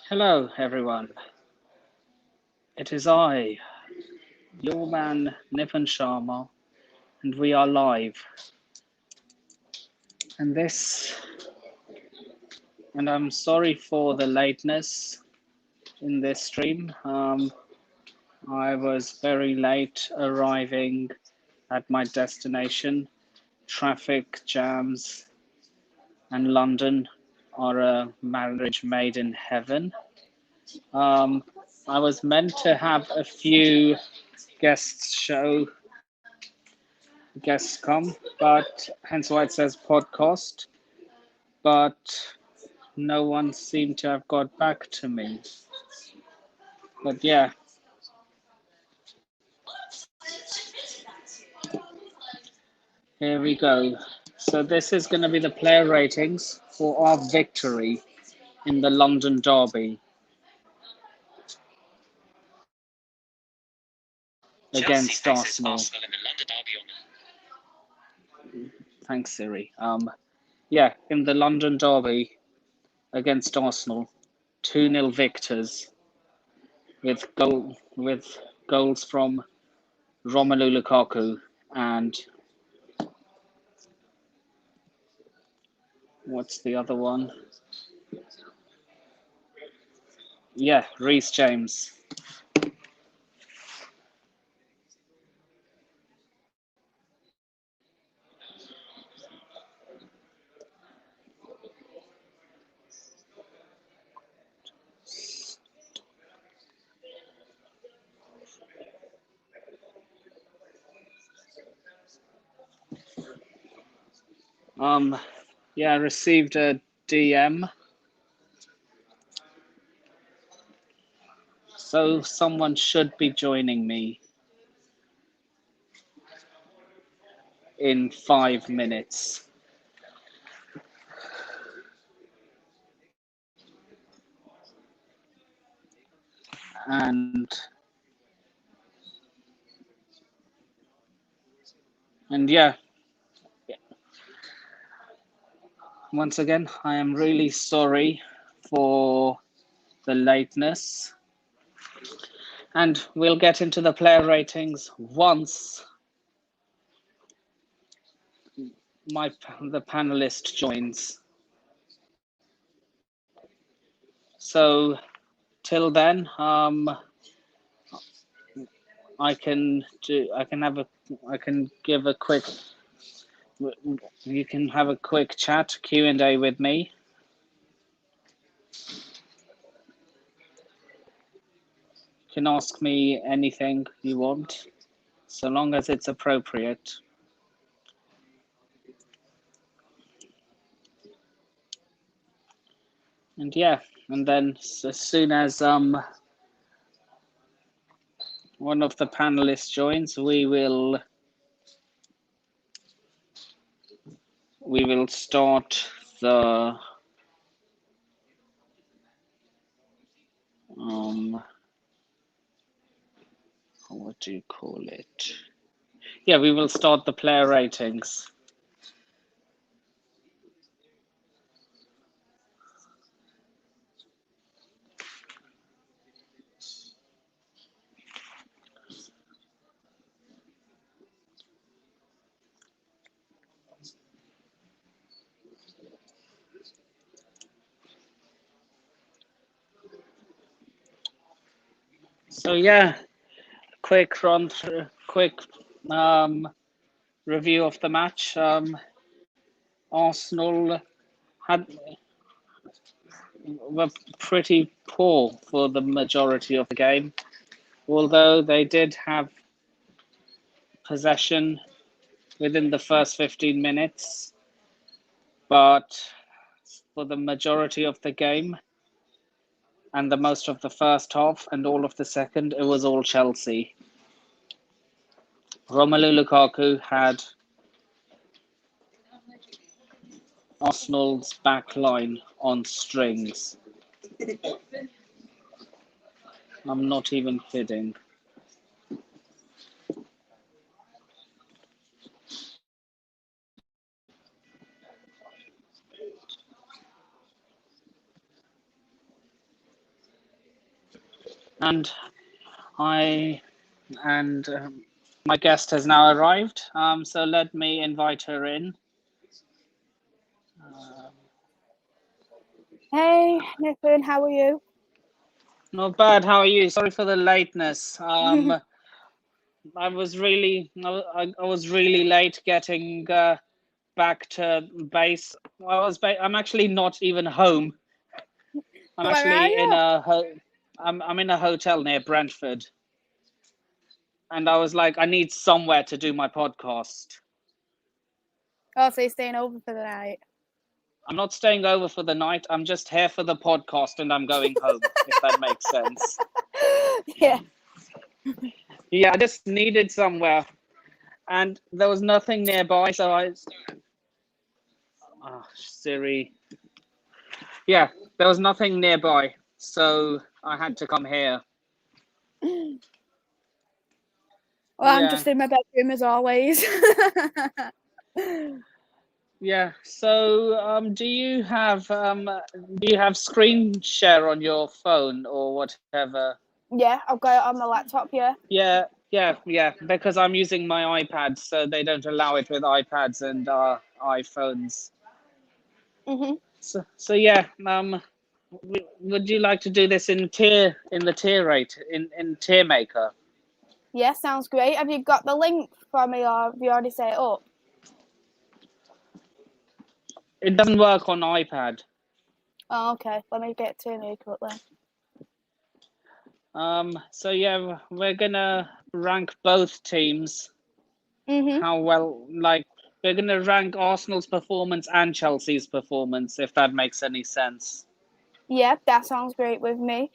Hello, everyone. It is I, your man Nipan Sharma, and we are live. And I'm sorry for the lateness in this stream. I was very late arriving at my destination. Traffic jams and London are a marriage made in heaven. I was meant to have a few guests come, but hence why it says podcast. But no one seemed to have got back to me. But yeah, here we go. So this is going to be the player ratings for our victory in the London Derby against Arsenal. In the London Derby Thanks, Siri. Yeah, in the London Derby against Arsenal, 2-0 victors with goals from Romelu Lukaku and what's the other one? Yeah, Reece James. Yeah, I received a DM. So someone should be joining me in 5 minutes. And yeah, once again, I am really sorry for the lateness. And we'll get into the player ratings once the panelist joins. So till then, I can give a quick. You can have a quick chat Q&A with me. You can ask me anything you want, so long as it's appropriate. And yeah, and then as soon as one of the panelists joins, we will start the what do you call it? Yeah, we will start the player ratings. So yeah, quick review of the match. Arsenal were pretty poor for the majority of the game, although they did have possession within the first 15 minutes. But for the majority of the game and the most of the first half and all of the second, it was all Chelsea. Romelu Lukaku had Arsenal's back line on strings. I'm not even kidding. and my guest has now arrived. So let me invite her in. Hey, Nathan, how are you? Not bad. How are you? Sorry for the lateness. I was really late getting back to base. I'm actually not even home. I'm Where are actually in you? I'm in a hotel near Brentford, and I was like, I need somewhere to do my podcast. Oh, so you're staying over for the night? I'm not staying over for the night. I'm just here for the podcast, and I'm going home. If that makes sense. Yeah. Yeah, I just needed somewhere, and there was nothing nearby, so Siri. Yeah, there was nothing nearby, so I had to come here. Well, I'm Yeah. just in my bedroom as always. Yeah. So, do you have screen share on your phone or whatever? Yeah, I've got it on my laptop, yeah. Yeah. Because I'm using my iPad, so they don't allow it with iPads and iPhones. So yeah. Would you like to do this in the tier rate in tier maker? Yeah, sounds great. Have you got the link for me, or have you already set it up? It doesn't work on iPad. Oh, okay. Let me get to make it then. So yeah, we're gonna rank both teams. How well, like, we're gonna rank Arsenal's performance and Chelsea's performance, if that makes any sense. Yeah, that sounds great with me.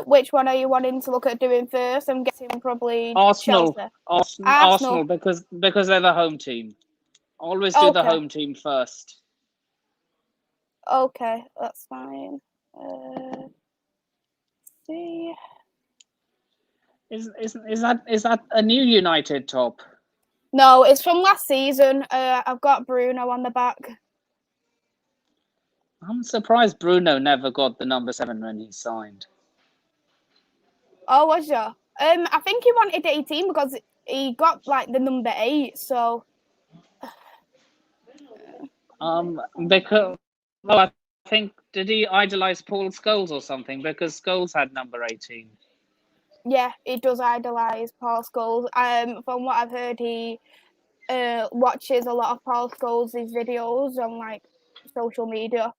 Which one are you wanting to look at doing first? I'm guessing probably Arsenal, Chelsea. Arsenal, Arsenal. because they're the home team. Always do the Okay. home team first. Okay, that's fine. See. Is that a new United top? No, it's from last season. I've got Bruno on the back. I'm surprised Bruno never got the number 7 when he signed. Oh, was you? I think he wanted 18 because he got like the number 8. So. Because I think, did he idolize Paul Scholes or something? Because Scholes had number 18. Yeah, he does idolise Paul Scholes. From what I've heard, he watches a lot of Paul Scholes' videos on like social media.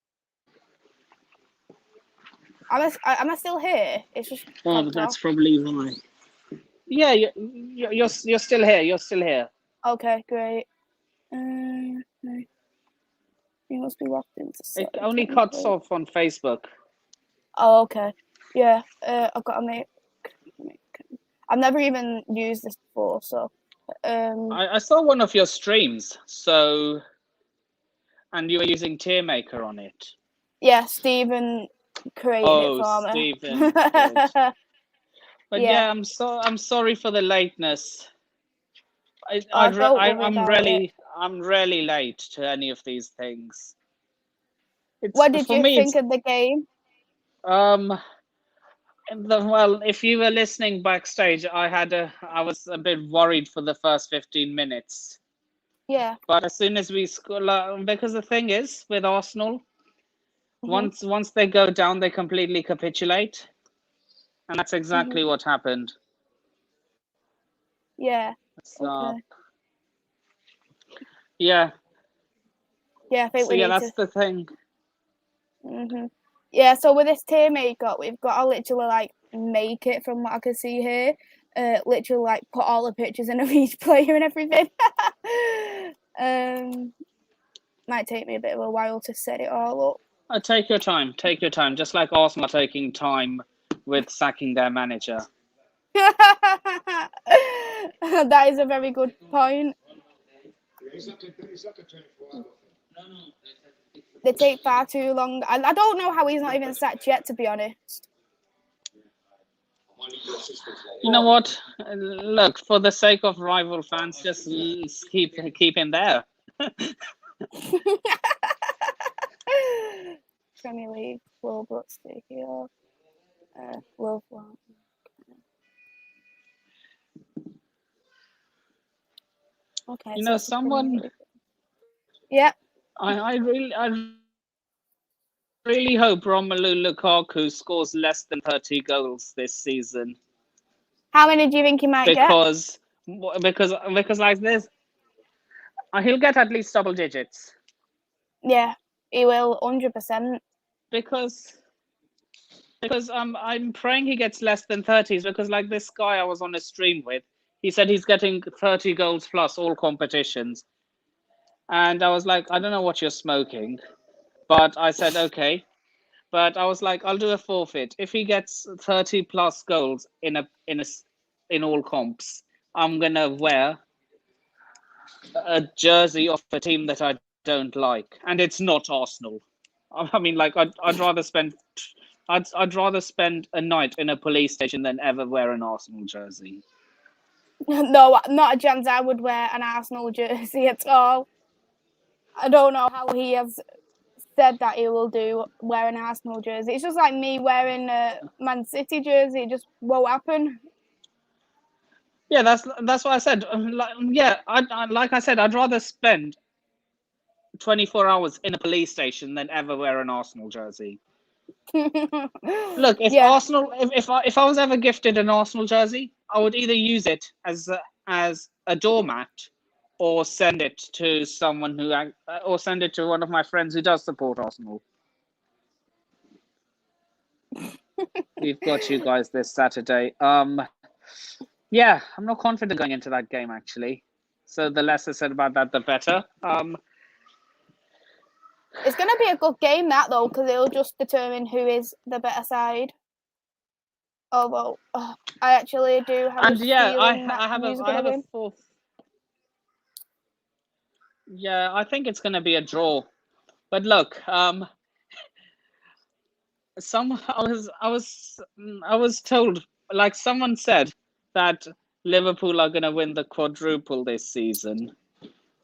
Am I still here? It's just Oh, dropped that's off. probably why. Yeah, you're still here. You're still here. Okay, great. You must be locked into It only cuts off on Facebook. Oh, okay. Yeah, I've got to make. I've never even used this before, so. I saw one of your streams, and you were using Tier Maker on it. Yeah, Stephen created it for me. Stephen did. But yeah, I'm sorry for the lateness. don't worry I'm really late to any of these things. What did For you me, think of the game? well, if you were listening backstage, I was a bit worried for the first 15 minutes. Yeah. But as soon as we score, because the thing is with Arsenal, once they go down, they completely capitulate, and that's exactly what happened. Yeah. So, Okay. yeah. Yeah, I think So we yeah, need that's to. the thing. Yeah, so with this tier makeup, we've got to literally like make it from what I can see here. Literally like put all the pictures in of each player and everything. Might take me a bit of a while to set it all up. Take your time. Take your time. Just like Arsenal are taking time with sacking their manager. That is a very good point. They take far too long. I don't know how he's not even sacked yet, to be honest. You know what? Look, for the sake of rival fans, just keep him there. Premier League, World Cup here. Love one. Okay, You so know, that's the Premier someone. League. Yeah. I really hope Romelu Lukaku scores less than 30 goals this season How many do you think he might get? because like this, he'll get at least double digits Yeah, he will, 100%. because I'm praying he gets less than 30s because like this guy I was on a stream with, he said he's getting 30 goals plus all competitions, and I was like, I don't know what you're smoking, but I said okay. But I was like, I'll do a forfeit. If he gets 30 plus goals in all comps, I'm gonna wear a jersey of a team that I don't like, and it's not Arsenal. I mean, like I'd rather spend a night in a police station than ever wear an Arsenal jersey. No, not a chance I would wear an Arsenal jersey at all. I don't know how he has said that he will wear an Arsenal jersey. It's just like me wearing a Man City jersey. It just won't happen. Yeah, that's what I said. Yeah, like I said, I'd rather spend 24 hours in a police station than ever wear an Arsenal jersey. Look, if Yeah. Arsenal, if I was ever gifted an Arsenal jersey, I would either use it as a doormat, or send it to someone or send it to one of my friends who does support Arsenal. We've got you guys this Saturday. Yeah, I'm not confident going into that game actually. So the less I said about that, the better. It's going to be a good game, that, though, because it'll just determine who is the better side. Although, I actually do have And a yeah, feeling that I have who's I going to have a win. fourth. Yeah, I think it's going to be a draw. But look, I was told, like someone said, that Liverpool are going to win the quadruple this season.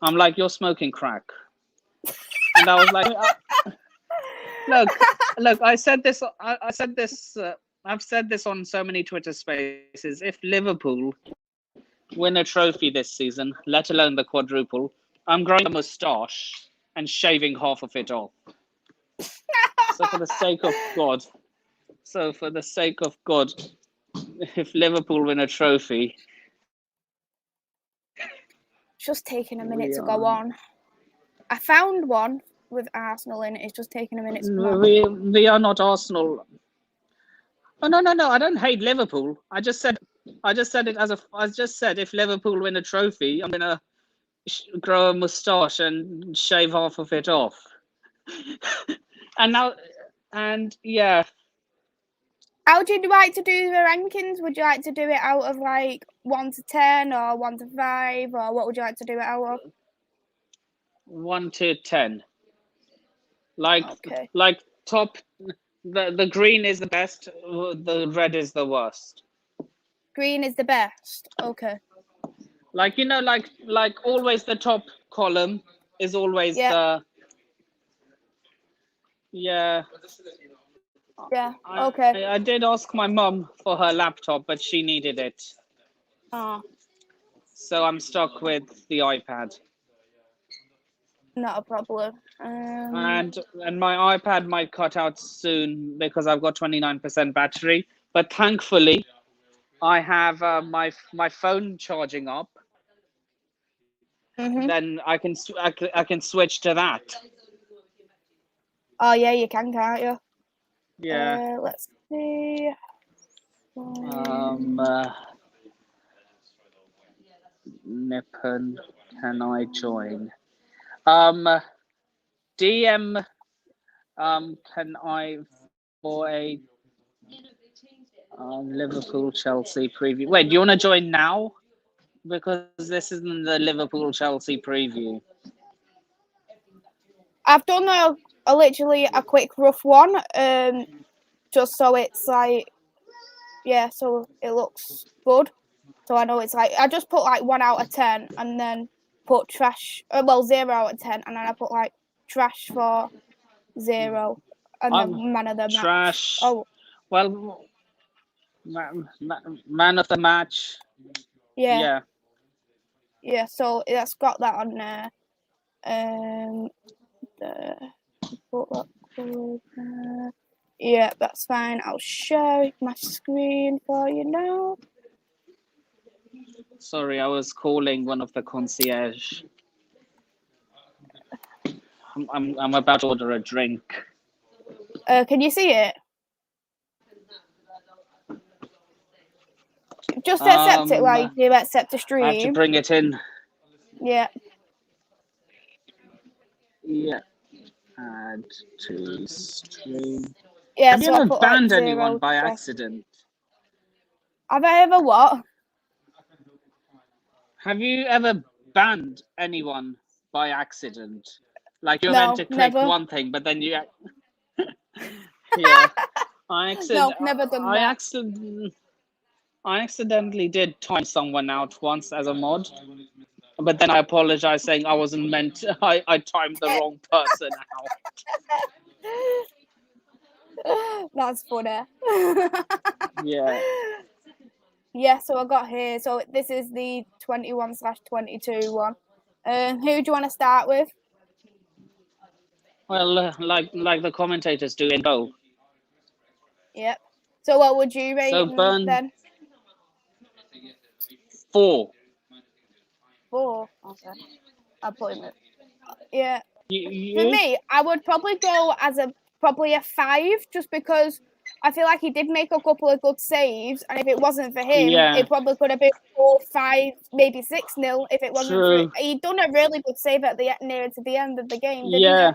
I'm like, you're smoking crack. And I was like, look, I said this. I said this. I've said this on so many Twitter Spaces. If Liverpool win a trophy this season, let alone the quadruple, I'm growing a moustache and shaving half of it off. So for the sake of God, if Liverpool win a trophy, It's just taking a minute we to go are on. I found one with Arsenal in it. It's just taking a minute to come on. we are not Arsenal. Oh no! I don't hate Liverpool. I just said it as a. I just said if Liverpool win a trophy, I'm gonna grow a moustache and shave half of it off. and now, and yeah, How would you like to do the rankings? Would you like to do it out of like 1 to 10 or 1 to 5, or what would you like to do it out of? 1 to 10. Like Okay. top. The green is the best. The red is the worst. Green is the best. Okay. Like like always the top column is always Yeah. the yeah. Yeah. Okay. I did ask my mum for her laptop, but she needed it. Oh, So I'm stuck with the iPad. not a problem. And my iPad might cut out soon because I've got 29% battery. But thankfully, I have my phone charging up. Mhm. Then I can switch to that. Oh yeah, you can, can't you? Yeah. Let's see. Um. Nippon, can I join? DM. Can I for a Liverpool Chelsea preview? Wait, do you want to join now? Because this isn't the Liverpool Chelsea preview. I've done a literally a quick rough one. Just so it's like, yeah, so it looks good. So I know it's like, I just put like 1 out of 10 and then put trash, 0 out of 10, and then I put like trash for 0 and then man of the match. Trash. Oh, Well, man of the match. yeah. Yeah. Yeah, so that's got that on there. Yeah, that's fine. I'll share my screen for you now. Sorry, I was calling one of the concierge. I'm about to order a drink. Can you see it? Just accept it like you accept the stream. I have to bring it in. Yeah. Yeah. Add to stream. Yeah, Have you so I ever put banned like anyone 0 by to accident? Have I ever what? Have you ever banned anyone by accident? Like you're No, meant to click never. one thing, but then you. Yeah. No, never done that. I accidentally did time someone out once as a mod, but then I apologized saying I wasn't meant to, I timed the wrong person out. That's funny. Yeah. Yeah, so I got here. So this is the 21/22 one. Who do you want to start with? Well, like the commentators do in both. Yep. So what would you rate So Burn then? 4. 4. Okay. I'll put him at. Yeah. For You? me, I would probably go as probably a 5, just because I feel like he did make a couple of good saves, and if it wasn't for him, Yeah. it probably could have been 4, 5, maybe 6-0 if it wasn't True. for. He'd done a really good save at the near to the end of the game, didn't Yeah.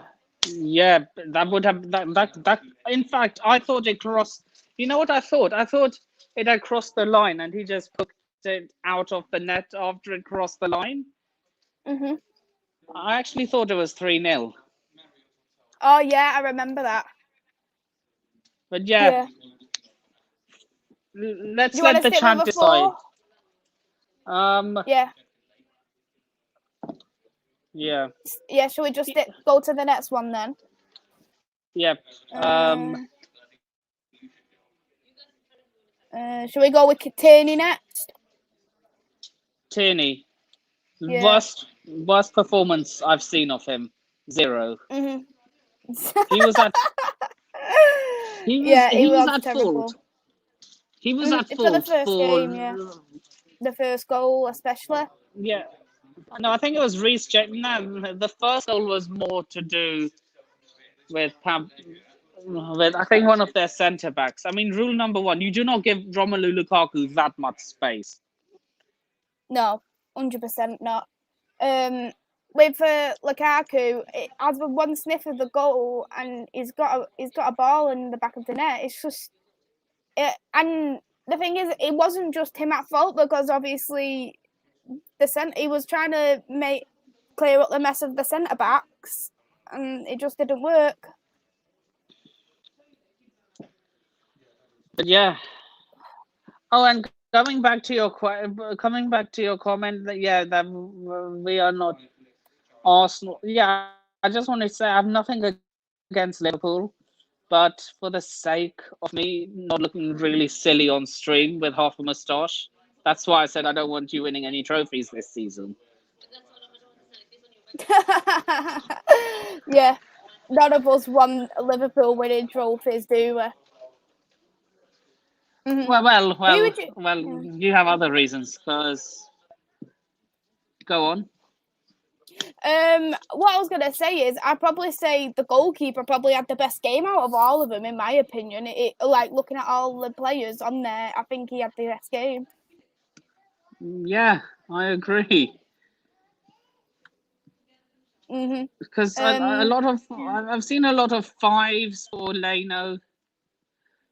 Yeah, that would have that. In fact, I thought it crossed. You know what I thought? I thought it had crossed the line, and he just put it out of the net after it crossed the line. he? Mhm. I actually thought it was 3-0. Oh yeah, I remember that. But yeah. Let's let the chat decide. Yeah. Yeah. Yeah. Shall we just go to the next one then? Yep. Shall we go with Tierney next? Tierney. Yeah. Worst performance I've seen of him. 0. Mhm. He was at. He was at terrible. fault. He was at fault for the first game. Yeah. The first goal, especially. Yeah. No, I think it was Reece James. No, the first goal was more to do with I think one of their centre backs. I mean, rule number 1: you do not give Romelu Lukaku that much space. No, 100% not. With Lukaku, as with one sniff of the goal, and he's got a ball in the back of the net. It's just, and the thing is, it wasn't just him at fault, because obviously he was trying to clear up the mess of the centre backs, and it just didn't work. But yeah. Oh, and coming back to your comment that we are not Arsenal. Yeah, I just want to say I have nothing against Liverpool, but for the sake of me not looking really silly on stream with half a moustache, that's why I said I don't want you winning any trophies this season. Yeah, none of us won Liverpool winning trophies, do we? Mm-hmm. You have other reasons, because go on. What I was gonna say is, I'd probably say the goalkeeper probably had the best game out of all of them, in my opinion. Like, looking at all the players on there, I think he had the best game. Yeah, I agree. Because I've seen a lot of 5s for Leno,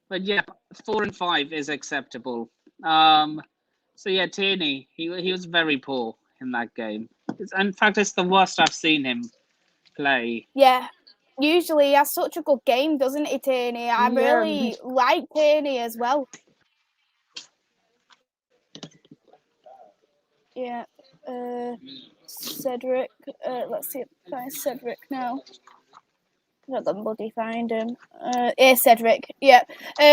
but yeah, 4 and 5 is acceptable. So yeah, Tierney, he was very poor in that game. In fact, it's the worst I've seen him play. Yeah, usually he has such a good game, doesn't he, Tierney? I really like Tierney as well. Yeah. Cedric. Let's see if I find Cedric now. I don't know, bloody find him. Yeah, Cedric. Yeah.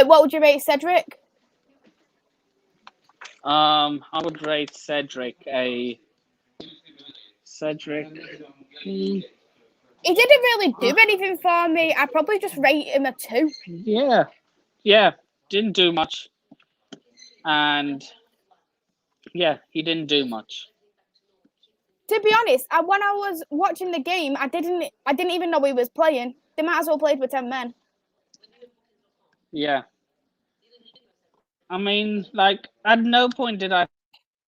What would you rate Cedric? I would rate Cedric a Cedric. He didn't really do anything for me. I'd probably just rate him a 2. Yeah, didn't do much, and yeah, he didn't do much. To be honest, when I was watching the game, I didn't even know he was playing. They might as well played with 10 men. Yeah. I mean, like, at no point did I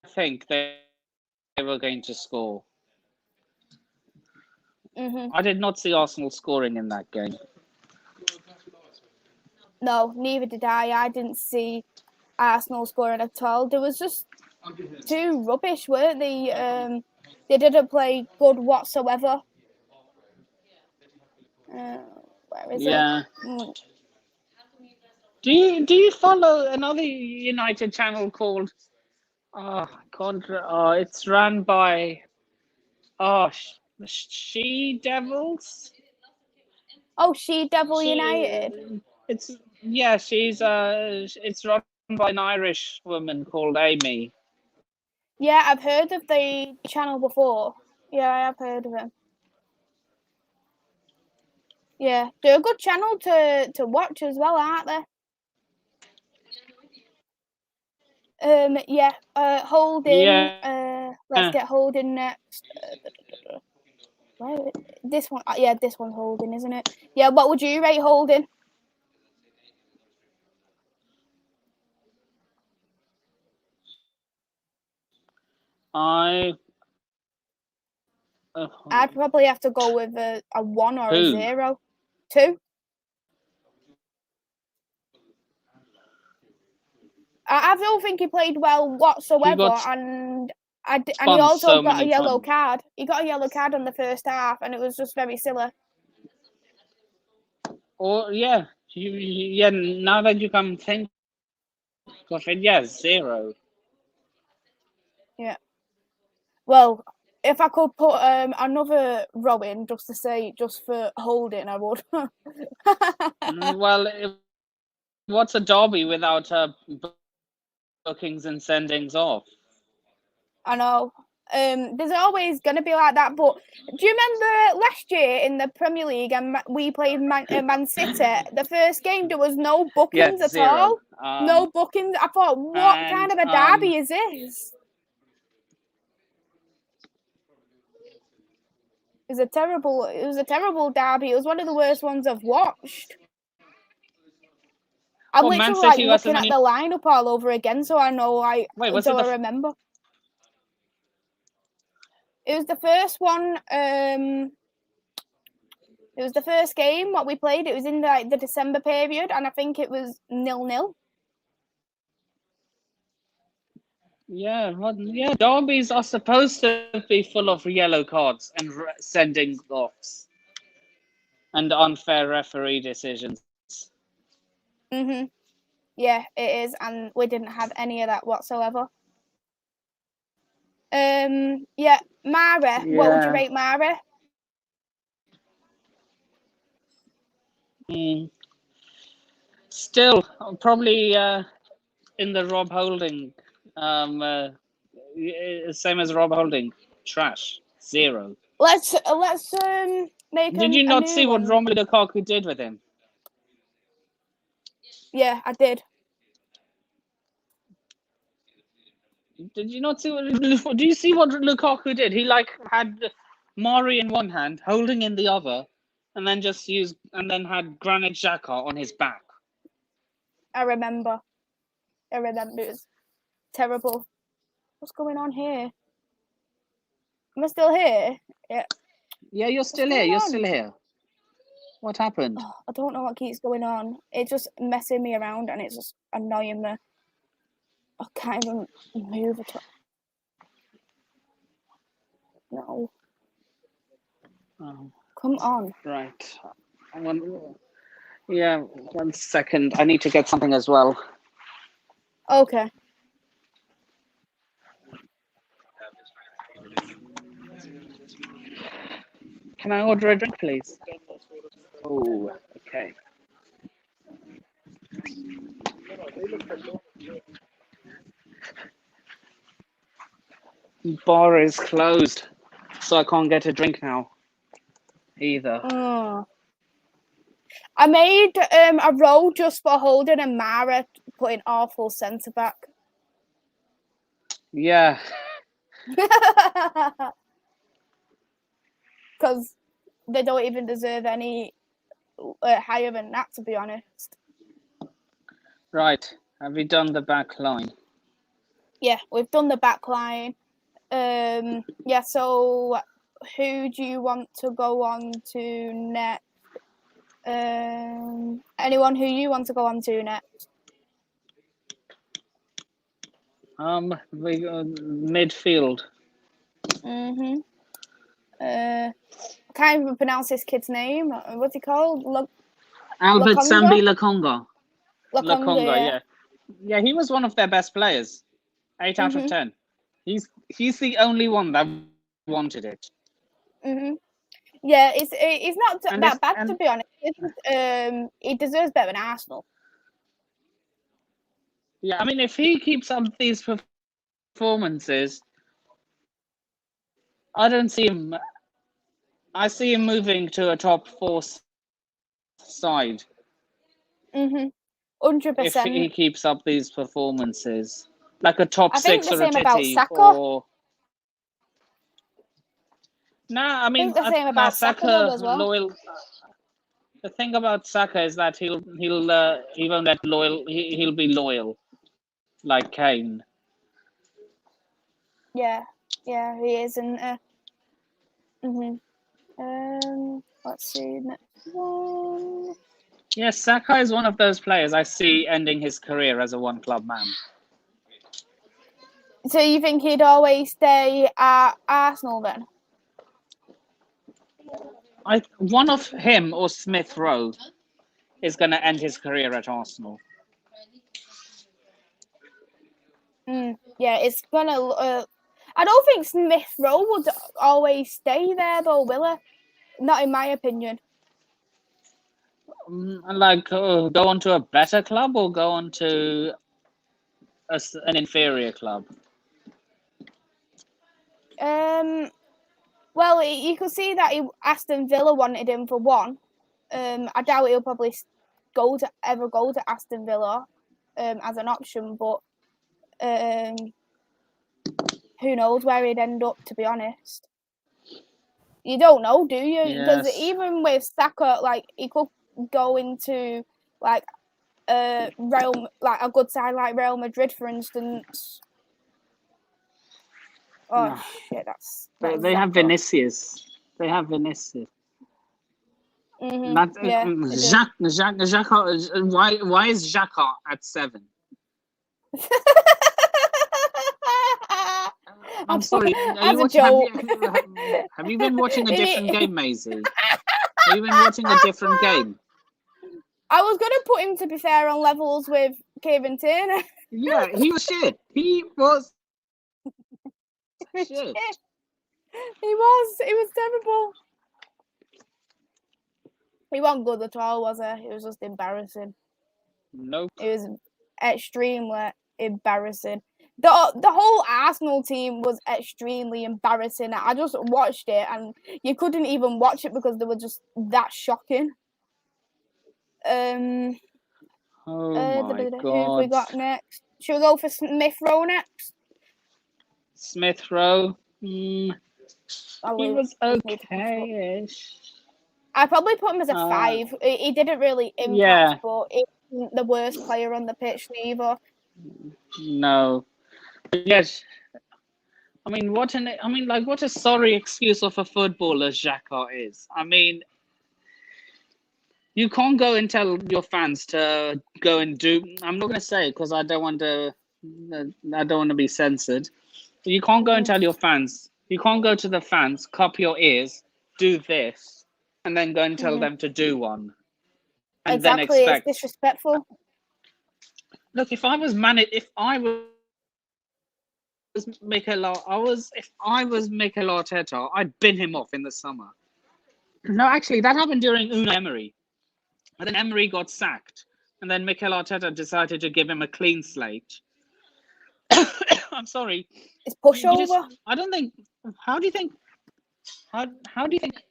think they were going to score. I did not see Arsenal scoring in that game. No, neither did I. I didn't see Arsenal scoring at all. There was just too rubbish, weren't they? They didn't play good whatsoever. Where is it? Do you follow another United channel called it's run by She Devils? Oh, She Devil United. It's run by an Irish woman called Amy. Yeah, I've heard of the channel before. Yeah, I have heard of him. Yeah, they're a good channel to watch as well, aren't they? Holding. Let's get Holding next. This one, this one's Holding, isn't it? Yeah, what would you rate Holding? I'd probably have to go with a 1 or a 0. 2. I don't think he played well whatsoever, and he also got a yellow card. He got a yellow card on the first half, and it was just very silly. Now that you come think of it, 0. Yeah. Well, if I could put another row in just for Holding, I would. Well, what's a derby without bookings and sendings off? I know. There's always going to be like that, but do you remember last year in the Premier League and we played Man City? The first game there was no bookings at all. No bookings. I thought, what kind of a derby is this? It was a terrible derby. It was one of the worst ones I've watched. I'm literally looking at the lineup all over again, so I know I remember. It was the first one. It was the first game what we played. It was in the December period, and I think it was 0-0. Yeah, derbies are supposed to be full of yellow cards and sending offs and unfair referee decisions. Yeah, it is, and we didn't have any of that whatsoever. Mare. Yeah. What would you rate Mare? Still, probably in the Rob Holding, same as Rob Holding, trash, 0. Let's make. Did you not see what Romelu Lukaku did with him? Yeah, I did. Did you not see what? Do you see what Lukaku did? He had Mari in one hand, Holding in the other, and then had Granit Xhaka on his back. I remember. It was terrible. What's going on here? Am I still here? Yeah. Yeah, you're still here. You're still here. What happened? Oh, I don't know what keeps going on. It's just messing me around, and it's just annoying me. I can't even move at all. No. Oh. Come on. Right. 1 second. I need to get something as well. Okay. Can I order a drink, please? Oh, okay. Bar is closed. So I can't get a drink now either. I made a roll just for Holden and Mara putting awful centre back. Yeah. Because they don't even deserve any higher than that, to be honest. Right. Have we done the back line? Yeah, we've done the back line. Yeah, so who do you want to go on to next? Anyone who you want to go on to next? We midfield. I can't even pronounce this kid's name. What's he called? Albert Lukonga? Sambi Lukonga. Lukonga, yeah. Yeah, he was one of their best players. 8 out of 10. He's the only one that wanted it. Yeah, it's not that bad, to be honest. He deserves better than Arsenal. Yeah, I mean, if he keeps up these performances, I don't see him. I see him moving to a top 4 side. 100%. If he keeps up these performances, like a top 6 or a Titty or. Nah, I mean, the same about Saka as well. Loyal. The thing about Saka is that he won't let loyal. He'll be loyal, like Kane. Yeah, he is, and let's see next one. Yes, Saka is one of those players I see ending his career as a one-club man. So you think he'd always stay at Arsenal then? One of him or Smith Rowe is going to end his career at Arsenal. Yeah, it's gonna. I don't think Smith Rowe would always stay there, though, will he? Not in my opinion. Like, go on to a better club or go on to an inferior club? Well, you could see that Aston Villa wanted him for one. I doubt he'll probably ever go to Aston Villa as an option, but who knows where he'd end up, to be honest. You don't know, do you? Because even with Saka, like, he could go into like a good side like Real Madrid, for instance. Oh no. Shit! They have Vinicius. They have Vinicius. Jacques. Why is Jacques at 7? I'm sorry. Have you been watching a different game, Maisie? Have you been watching a different game? I was going to put him, to be fair, on levels with Kevin Turner. Yeah, he was shit. He was shit. He was terrible. He wasn't good at all, was he? It was just embarrassing. Nope. It was extremely embarrassing. The whole Arsenal team was extremely embarrassing. I just watched it, and you couldn't even watch it because they were just that shocking. Oh my God. Who have we got next? Should we go for Smith Rowe next? Smith Rowe? He was okay-ish. I'd probably put him as a 5. He didn't really impact, but he wasn't the worst player on the pitch neither. No. Yes. I mean, what a sorry excuse of a footballer Xhaka is. I mean, you can't go and tell your fans to go and do. I'm not going to say it because I don't want to be censored. But you can't go and tell your fans. You can't go to the fans, cup your ears, do this, and then go and tell them to do one. And exactly, then expect. It's disrespectful. Look, if I was Mikel Arteta, I'd bin him off in the summer. No, actually, that happened during Unai Emery. And then Emery got sacked. And then Mikel Arteta decided to give him a clean slate. I'm sorry. It's pushover. I don't think... How do you think... How do you think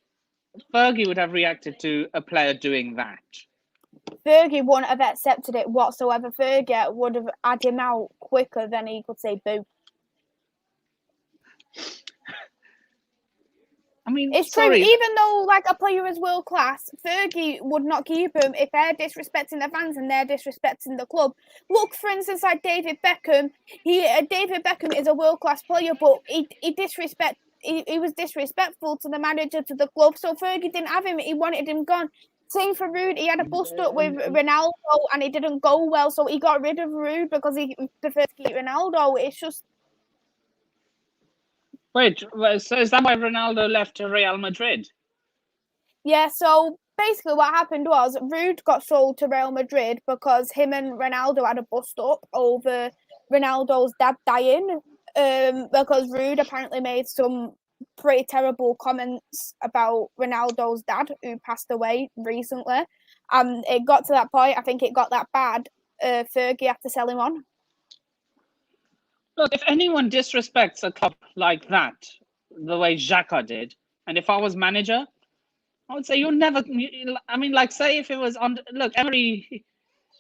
Fergie would have reacted to a player doing that? Fergie wouldn't have accepted it whatsoever. Fergie would have had him out quicker than he could say boo. I mean, it's true. Even though like a player is world class, Fergie would not keep him if they're disrespecting the fans and they're disrespecting the club. Look, for instance, like David Beckham. David Beckham is a world class player, but he was disrespectful to the manager, to the club. So Fergie didn't have him. He wanted him gone. Same for Rude. He had a bust up with Ronaldo and it didn't go well, so he got rid of Rude because he preferred to keep Ronaldo. It's just. Wait, so is that why Ronaldo left to Real Madrid? Yeah, so basically what happened was Rude got sold to Real Madrid because him and Ronaldo had a bust up over Ronaldo's dad dying, because Rude apparently made some pretty terrible comments about Ronaldo's dad, who passed away recently. It got to that point, I think it got that bad, Fergie had to sell him on. Look, if anyone disrespects a club like that, the way Xhaka did, and if I was manager, I would say you'll never. I mean, like, say if it was under. Look, Emery,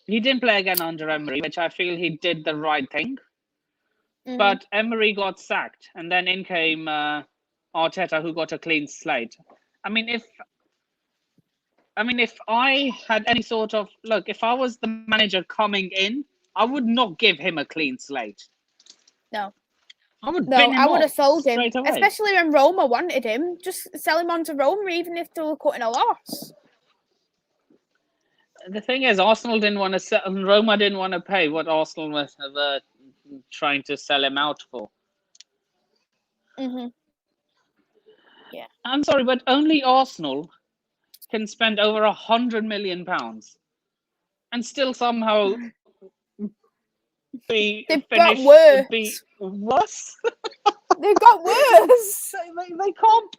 he didn't play again under Emery, which I feel he did the right thing. Mm-hmm. But Emery got sacked, and then in came Arteta, who got a clean slate. I mean, if I had any sort of look, if I was the manager coming in, I would not give him a clean slate. No. I would have sold him, especially when Roma wanted him. Just sell him on to Roma, even if they were cutting a loss. The thing is, Arsenal didn't want to sell, and Roma didn't want to pay what Arsenal was trying to sell him out for. Mm-hmm. Yeah. I'm sorry, but only Arsenal can spend over £100 million and still somehow They've got worse. What? They've got worse. They can't,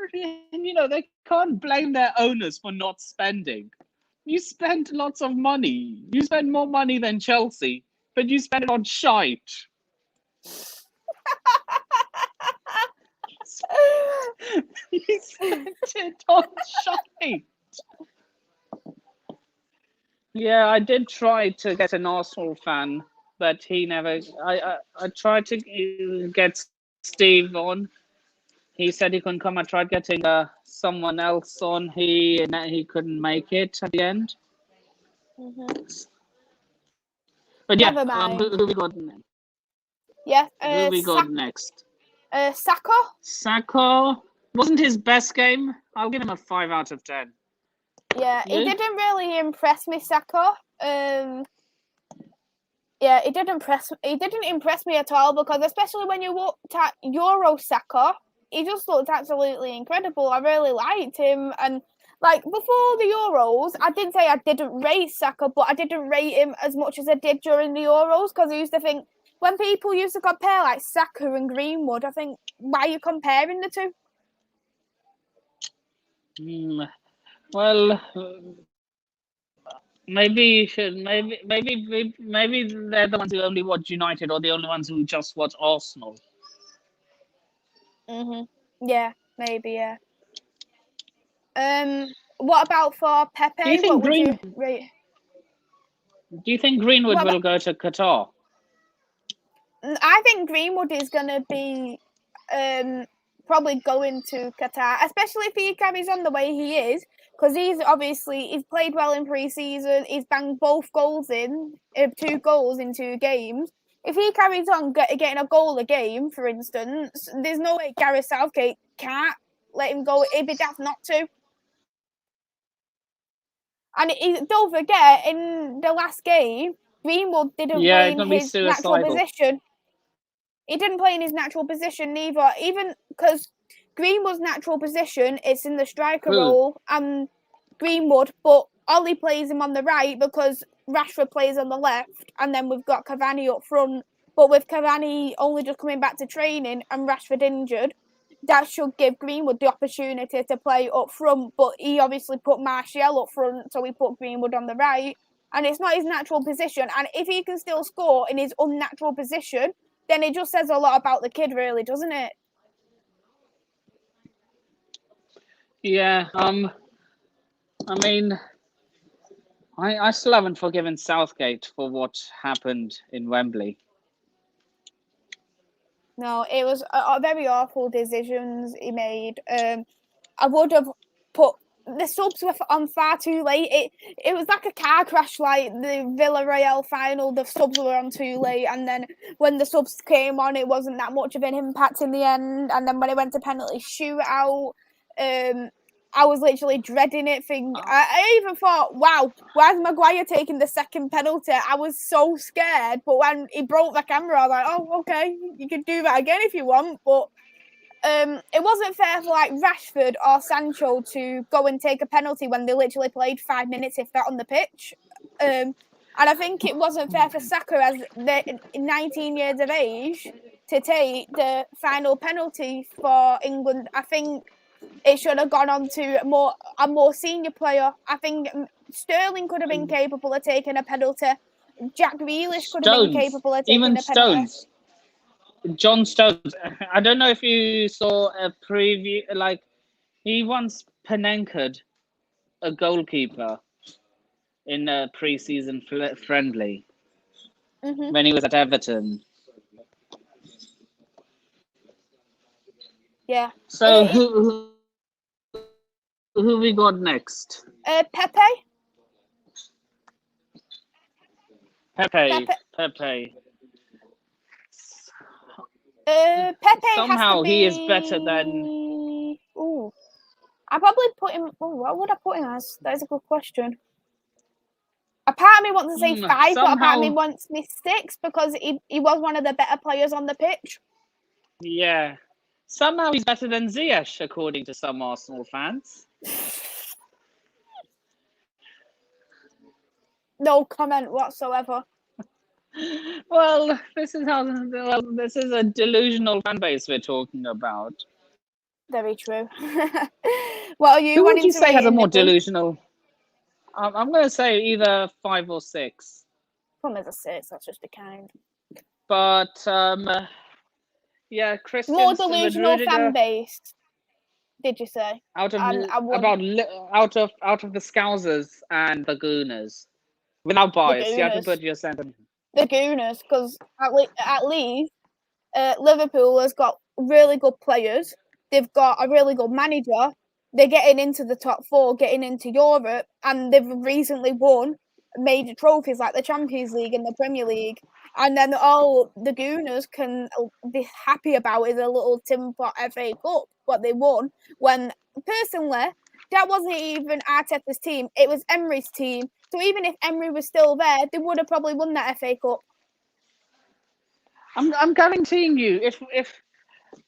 they can't blame their owners for not spending. You spend lots of money. You spend more money than Chelsea, but you spend it on shite. You spent it on shite. Yeah, I did try to get an Arsenal fan, but he never. I tried to get Steve on. He said he couldn't come. I tried getting someone else on. He couldn't make it at the end. Mm-hmm. But yeah, who we got next? Yeah, who we got next? Saka. Saka wasn't his best game. I'll give him a 5 out of 10. Yeah, he didn't really impress me, Saka. Yeah, he didn't impress me at all, because especially when you looked at Euro Saka, he just looked absolutely incredible. I really liked him, and like before the Euros, I didn't say I didn't rate Saka, but I didn't rate him as much as I did during the Euros, because I used to think, when people used to compare like Saka and Greenwood, I think, why are you comparing the two? Well, maybe they're the ones who only watch United, or the only ones who just watch Arsenal. Yeah, maybe. Yeah. What about for Pepe? Do you think Do you think Greenwood will go to Qatar? I think Greenwood is going to be probably going to Qatar, especially if he carries on the way he is, because he's played well in pre-season. He's banged both goals in, 2 goals in 2 games. If he carries on getting a goal a game, for instance, there's no way Gareth Southgate can't let him go. It'd be daft not to. And don't forget, in the last game, Greenwood didn't play in his natural position. He didn't play in his natural position neither, even because Greenwood's natural position is in the striker role, and Greenwood, but Ollie plays him on the right because Rashford plays on the left, and then we've got Cavani up front. But with Cavani only just coming back to training and Rashford injured, that should give Greenwood the opportunity to play up front. But he obviously put Martial up front, so he put Greenwood on the right, and it's not his natural position. And if he can still score in his unnatural position, then it just says a lot about the kid, really, doesn't it? Yeah. I mean, I still haven't forgiven Southgate for what happened in Wembley. No, it was a very awful decisions he made. I would have put the subs were on far too late. It was like a car crash, like the Villarreal final. The subs were on too late, and then when the subs came on, it wasn't that much of an impact in the end. And then when it went to penalty shootout, I was literally dreading it. I even thought, wow, why is Maguire taking the second penalty? I was so scared. But when he broke the camera, I was like, oh, okay, you can do that again if you want. But it wasn't fair for like Rashford or Sancho to go and take a penalty when they literally played 5 minutes, if that, on the pitch. And I think it wasn't fair for Saka, as they're 19 years of age, to take the final penalty for England. I think it should have gone on to a more senior player. I think Sterling could have been capable of taking a penalty. Jack Grealish could have been capable of taking Even a penalty. Stones. John Stones. I don't know if you saw a preview. Like, he once Panenka'd a goalkeeper in a pre-season friendly when he was at Everton. Yeah. So who we got next? Pepe. Pepe. Pepe has Somehow to be... he is better than. Ooh, I probably put him. Oh, what would I put him as? That is a good question. A part of me wants to say 5, but a part of me wants me 6 because he was one of the better players on the pitch. Yeah. Somehow he's better than Ziyech, according to some Arsenal fans. No comment whatsoever. Well, this is a delusional fan base we're talking about. Very true. What are you? Who would you say has a more Nicholas? delusional? I'm going to say either 5 or 6. Come as a 6. Let's just be kind. But yeah, Christian. More delusional fan base. Did you say? Out of the Scousers and the Gooners, without bias, you have to put your sentiment. The Gooners, because at least Liverpool has got really good players. They've got a really good manager. They're getting into the top 4, getting into Europe, and they've recently won major trophies like the Champions League and the Premier League. And then all the Gooners can be happy about is a little tin pot FA Cup, what they won. When, personally, that wasn't even Arteta's team. It was Emery's team. So even if Emery was still there, they would have probably won that FA Cup. I'm guaranteeing you, if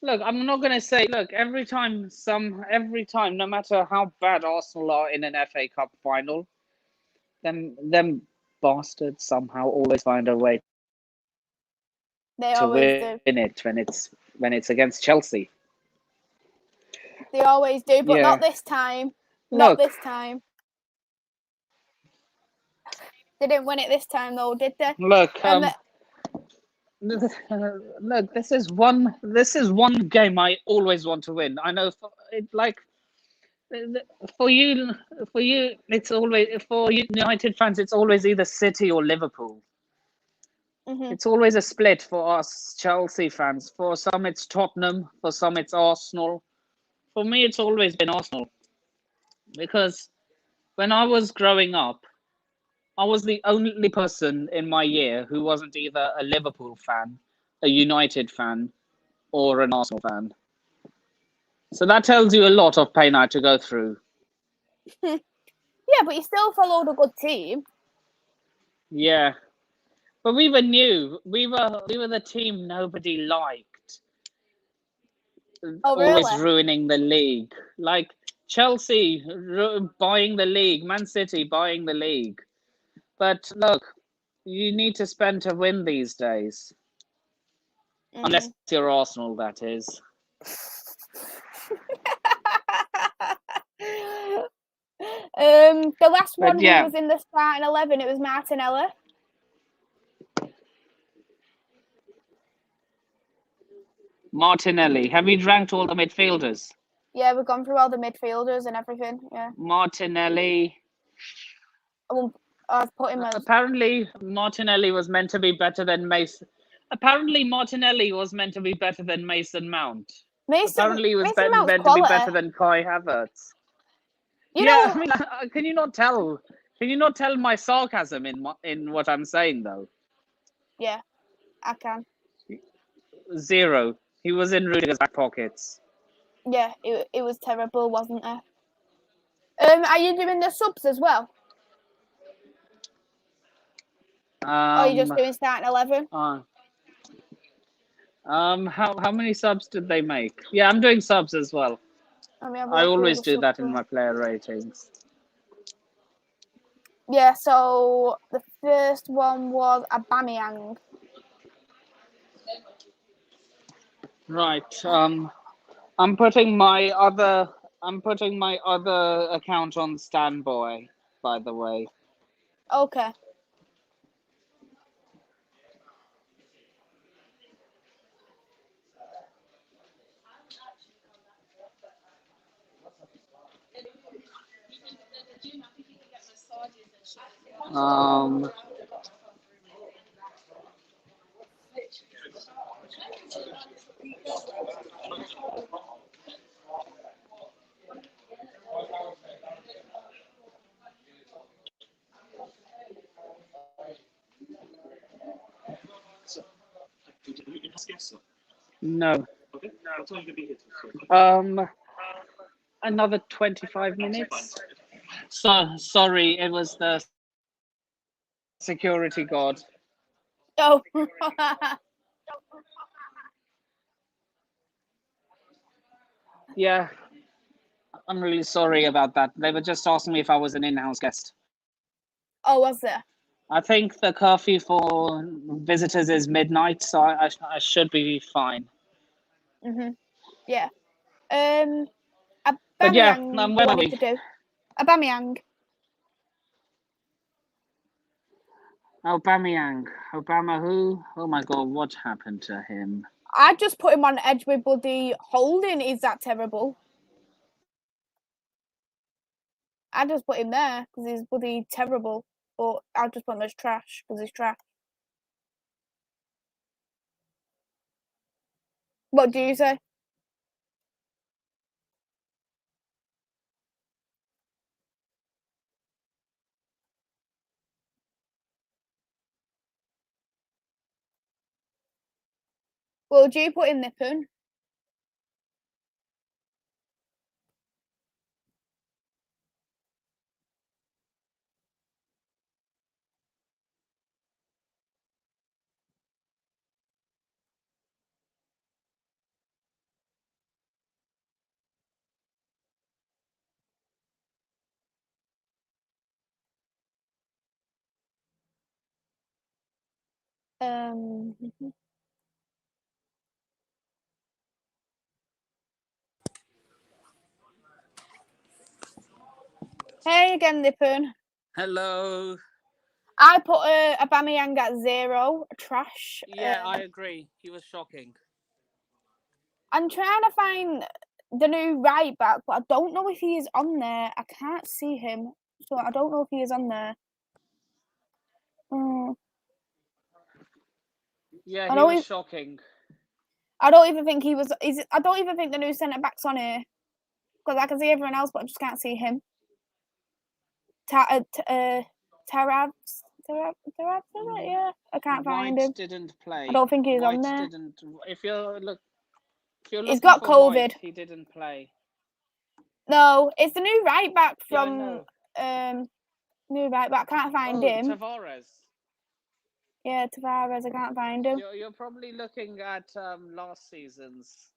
look, I'm not going to say, look, every time, no matter how bad Arsenal are in an FA Cup final, them bastards somehow always find a way to win it when it's against Chelsea. They always do, but not this time. Not this time. They didn't win it this time, though, did they? Look, look, this is one game I always want to win. I know, for you, it's always, for United fans, it's always either City or Liverpool. It's always a split for us Chelsea fans. For some, it's Tottenham. For some, it's Arsenal. For me, it's always been Arsenal. Because when I was growing up, I was the only person in my year who wasn't either a Liverpool fan, a United fan, or an Arsenal fan. So that tells you a lot of pain I had to go through. Yeah, but you still followed a good team. Yeah. But we were new. We were the team nobody liked. Oh, really? Always ruining the league. Like Chelsea buying the league, Man City buying the league. But look, you need to spend to win these days. Unless you're Arsenal, that is. The last one who was in the starting 11, it was Martinelli. Martinelli. Have you ranked all the midfielders? Yeah, we've gone through all the midfielders and everything. Yeah. Martinelli. I've put him as. Apparently, Martinelli was meant to be better than Mason. Apparently, Martinelli was meant to be better than Mason Mount. Apparently, he was Mount's meant to be better than Kai Havertz. I mean, can you not tell? Can you not tell my sarcasm in what I'm saying though? Yeah, I can. 0. He was in Rudiger's back pockets. Yeah, it was terrible, wasn't it? Are you doing the subs as well? Or are you just doing starting 11? How many subs did they make? Yeah, I'm doing subs as well. I always do that in my player ratings. Yeah, so the first one was Aubameyang. Right. I'm putting my other account on standby, by the way. Okay. No. Another 25 minutes. Sorry, it was the security guard. Oh. Yeah. I'm really sorry about that. They were just asking me if I was an in-house guest. Oh, was there? I think the curfew for visitors is midnight, so I should be fine. Yeah. Aubameyang, But yeah, where where are are we? we? To do? Aubameyang. Aubameyang. Obama who? Oh my god, what happened to him? I just put him on edge with Buddy Holding. Is that terrible? I just put him there because he's bloody terrible. But I'll just put him as trash because he's trash. What do you say? Well, do you put in Nippon? Hey again, Nippon. Hello. I put Aubameyang at 0, trash. Yeah, I agree. He was shocking. I'm trying to find the new right back, but I don't know if he is on there. I can't see him, so I don't know if he is on there. Yeah, he was shocking. I don't even think he was. I don't even think the new centre back's on here because I can see everyone else, but I just can't see him. Taravs, yeah, I can't find him. Didn't play. I don't think he's on White there. didn't. If you're He's got for COVID. White, he didn't play. No, it's the new right back Yeah, I from know. new right back. Can't find him. Tavares. Yeah, Tavares. I can't find him. You're probably looking at last season's.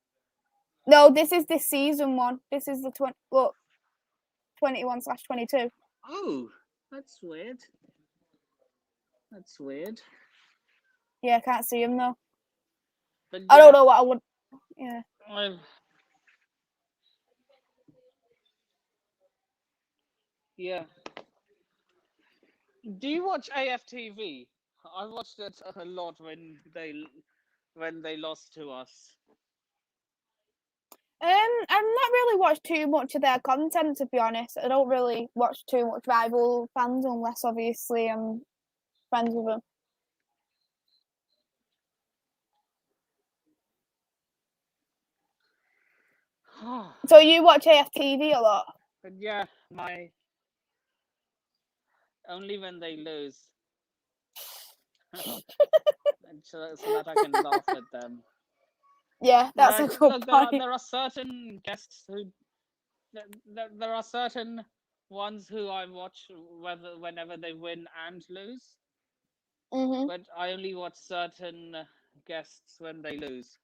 No, this is this season one. This is the 21/22. Oh, that's weird. That's weird. Yeah, I can't see him though. But I don't know what I would. Yeah. Yeah. Do you watch AFTV? I watched it a lot when they lost to us. I've not really watched too much of their content, to be honest. I don't really watch too much rival fans unless obviously I'm friends with them. So you watch AFTV a lot? But yeah, only when they lose, so that I can laugh at them. Yeah, that's Like, a good look, point. there are certain guests who there are certain ones who I watch whenever they win and lose, but I only watch certain guests when they lose.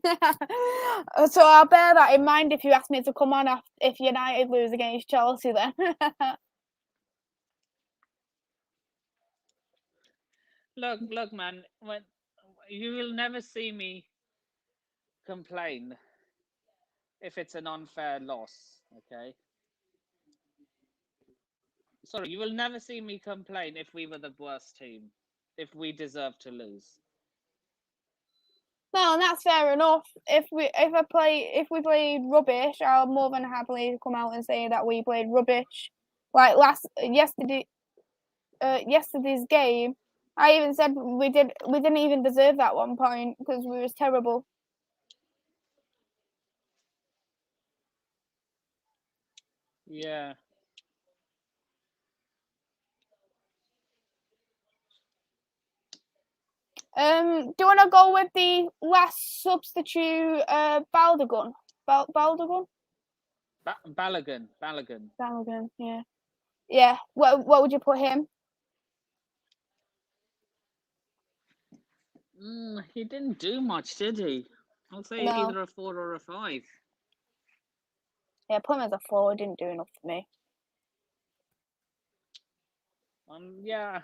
So I'll bear that in mind if you ask me to come on if United lose against Chelsea then. Look, man, when you will never see me complain if it's an unfair loss, okay? Sorry, you will never see me complain if we were the worst team, if we deserve to lose. No, and that's fair enough. If we played rubbish, I'll more than happily come out and say that we played rubbish. Like yesterday's game, I even said we didn't even deserve that 1 point because we was terrible. Yeah. Do you want to go with the last substitute, Baldagun? Baldagun? Balogun. Baldagun, yeah. Yeah. What would you put him? He didn't do much, did he? I'll say No. either a 4 or a 5. Yeah, put him as a 4. Didn't do enough for me. Yeah,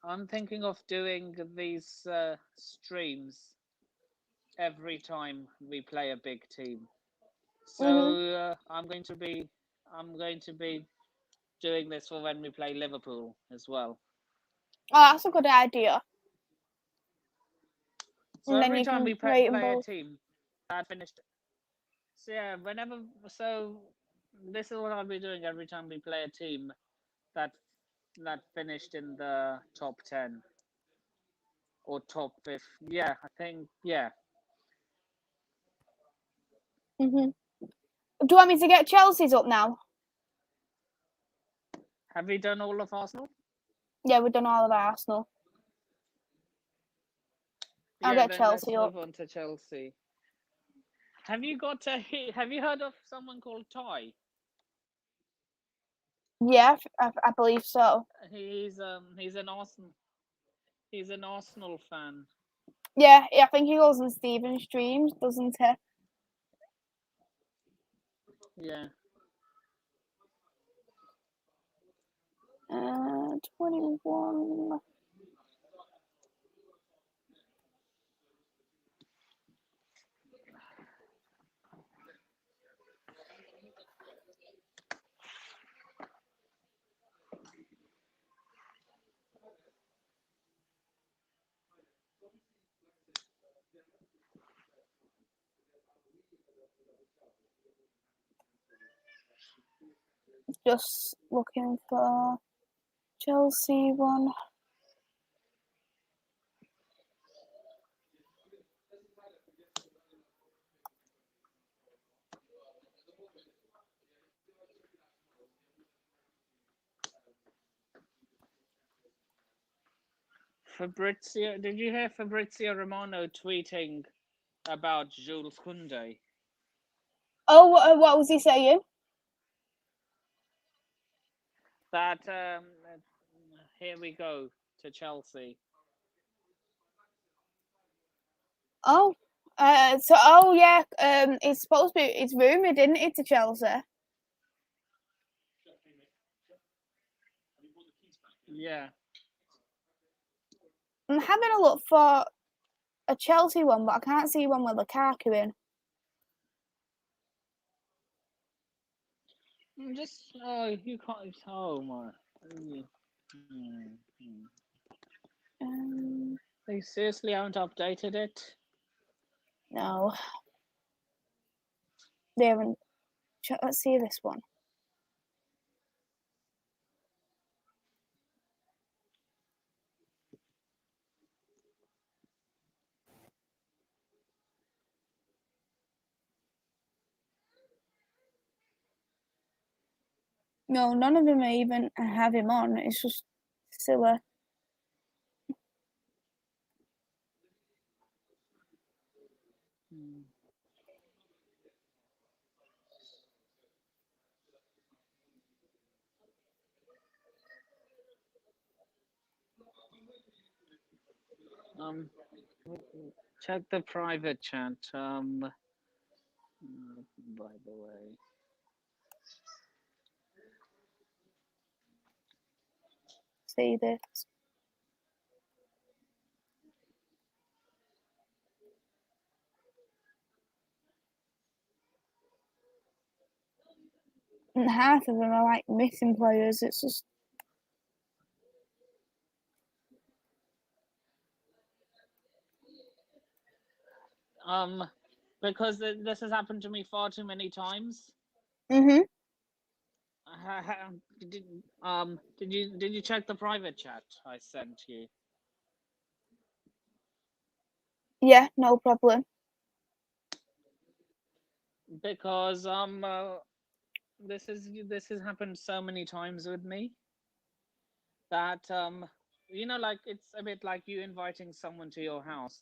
I'm thinking of doing these streams every time we play a big team. So I'm going to be doing this for when we play Liverpool as well. Oh, that's a good idea. So And then every you time can we rate them play a both. team that finished, so yeah, this is what I'll be doing every time we play a team that finished in the top 10 or top 5. Yeah, I think yeah. Do you want me to get Chelsea's up now? Have we done all of Arsenal? Yeah, we've done all of Arsenal. I'll get Then Chelsea let's up. move on to Chelsea. Have you heard of someone called Ty? Yeah, I believe so. He's an Arsenal fan. Yeah, I think he goes on Steven's streams, doesn't he? Yeah. 21. Just looking for Chelsea one. Did you hear Fabrizio Romano tweeting about Jules Koundé? Oh, what was he saying? That here we go to Chelsea. Oh, yeah. It's supposed to be. It's rumored, isn't it, to Chelsea? Yeah. I'm having a look for a Chelsea one, but I can't see one with Lukaku in. You can't. Oh my. They seriously haven't updated it. No. there and let's see this one. No, none of them even have him on. It's just silly. Check the private chat. By the way. See this. And half of them are like missing players. It's just Because this has happened to me far too many times. Mhm. Did you check the private chat I sent you? Yeah, no problem. Because this has happened so many times with me that like it's a bit like you inviting someone to your house.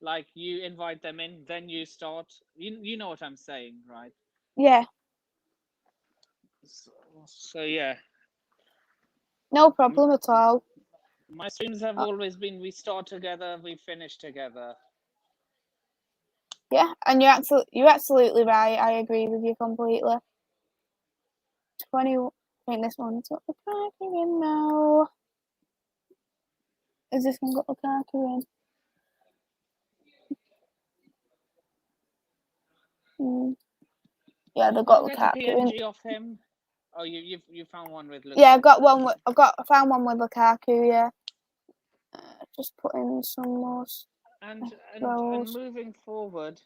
Like you invite them in, then you start. You know what I'm saying, right? Yeah. So yeah. No problem at all. My streams have always been we start together, we finish together. Yeah, and you're absolutely right. I agree with you completely. 20. I think this one's got Lukaku in now. Is this one got Lukaku in? Yeah, they got Get a Lukaku in. PNG off him. Oh, you found one with Lukaku. Yeah, I got one. I found one with Lukaku. Yeah. Just put in some more. And moving forward,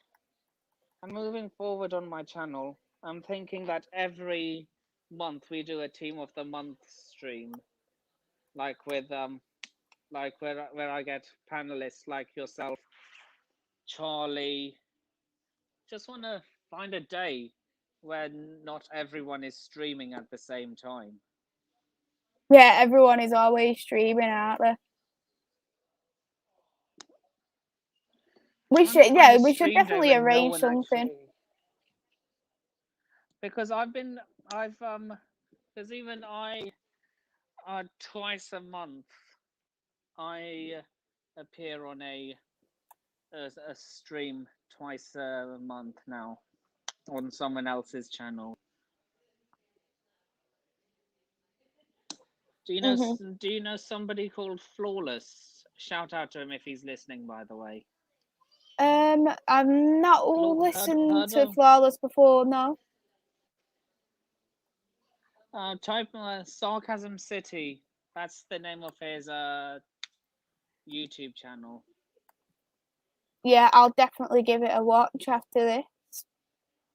on my channel, I'm thinking that every month we do a team of the month stream, like with like where I get panelists like yourself, Charlie. Just want to find a day where not everyone is streaming at the same time. Yeah, everyone is always streaming, aren't they? We should definitely arrange something. Because because even I, twice a month, I appear on a stream twice a month now on someone else's channel. Do you know somebody called Flawless? Shout out to him if he's listening, by the way. I've not listened to Flawless before, no. Type Sarcasm City. That's the name of his YouTube channel. Yeah, I'll definitely give it a watch after this.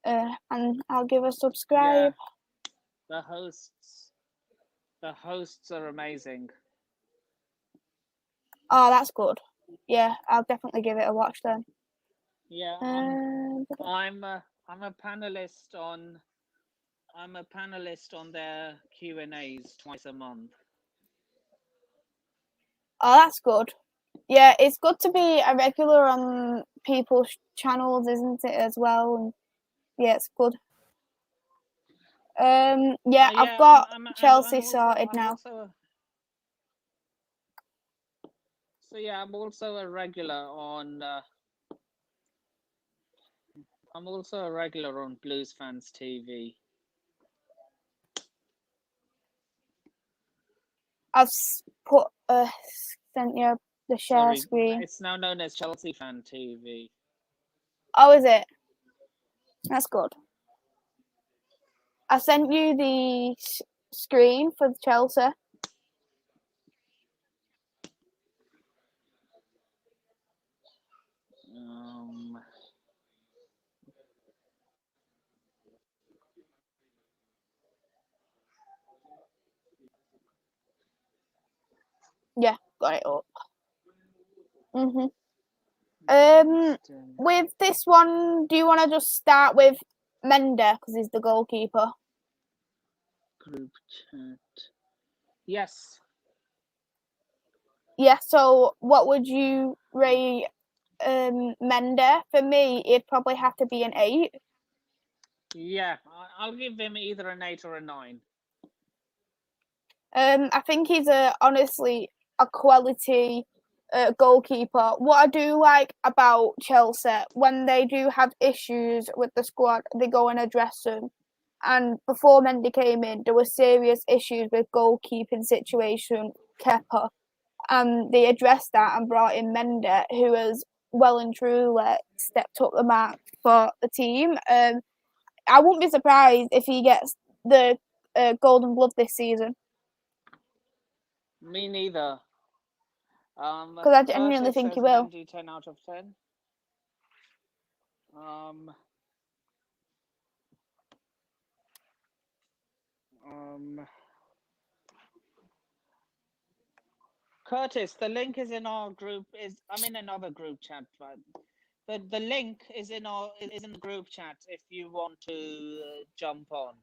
And I'll give a subscribe. Yeah. The hosts are amazing. Oh, that's good. Yeah, I'll definitely give it a watch then. Yeah, I'm a panelist on their Q&As twice a month. Oh, that's good. Yeah, it's good to be a regular on people's channels, isn't it, as well? And yeah, it's good. Yeah, I've got Chelsea sorted now. So yeah, I'm also a regular on. Blues Fans TV. I've sent you the share screen. It's now known as Chelsea Fan TV. Oh, is it? That's good. I sent you the screen for Chelsea. Yeah, got it up. With this one, do you want to just start with Mender because he's the goalkeeper? Group chat. Yes. Yeah. So, what would you rate Mender? For me, it'd probably have to be an 8. Yeah, I'll give him either an 8 or a 9. I think he's honestly a quality goalkeeper. What I do like about Chelsea, when they do have issues with the squad, they go and address them. And before Mendy came in, there were serious issues with goalkeeping situation, Kepa. And they addressed that and brought in Mendy, who has well and truly stepped up the mark for the team. I wouldn't be surprised if he gets the Golden Glove this season. Me neither. Because I genuinely think he will. Mendy 10 out of 10. Curtis, the link is in our group. I'm in another group chat, but the link is in the group chat if you want to jump on.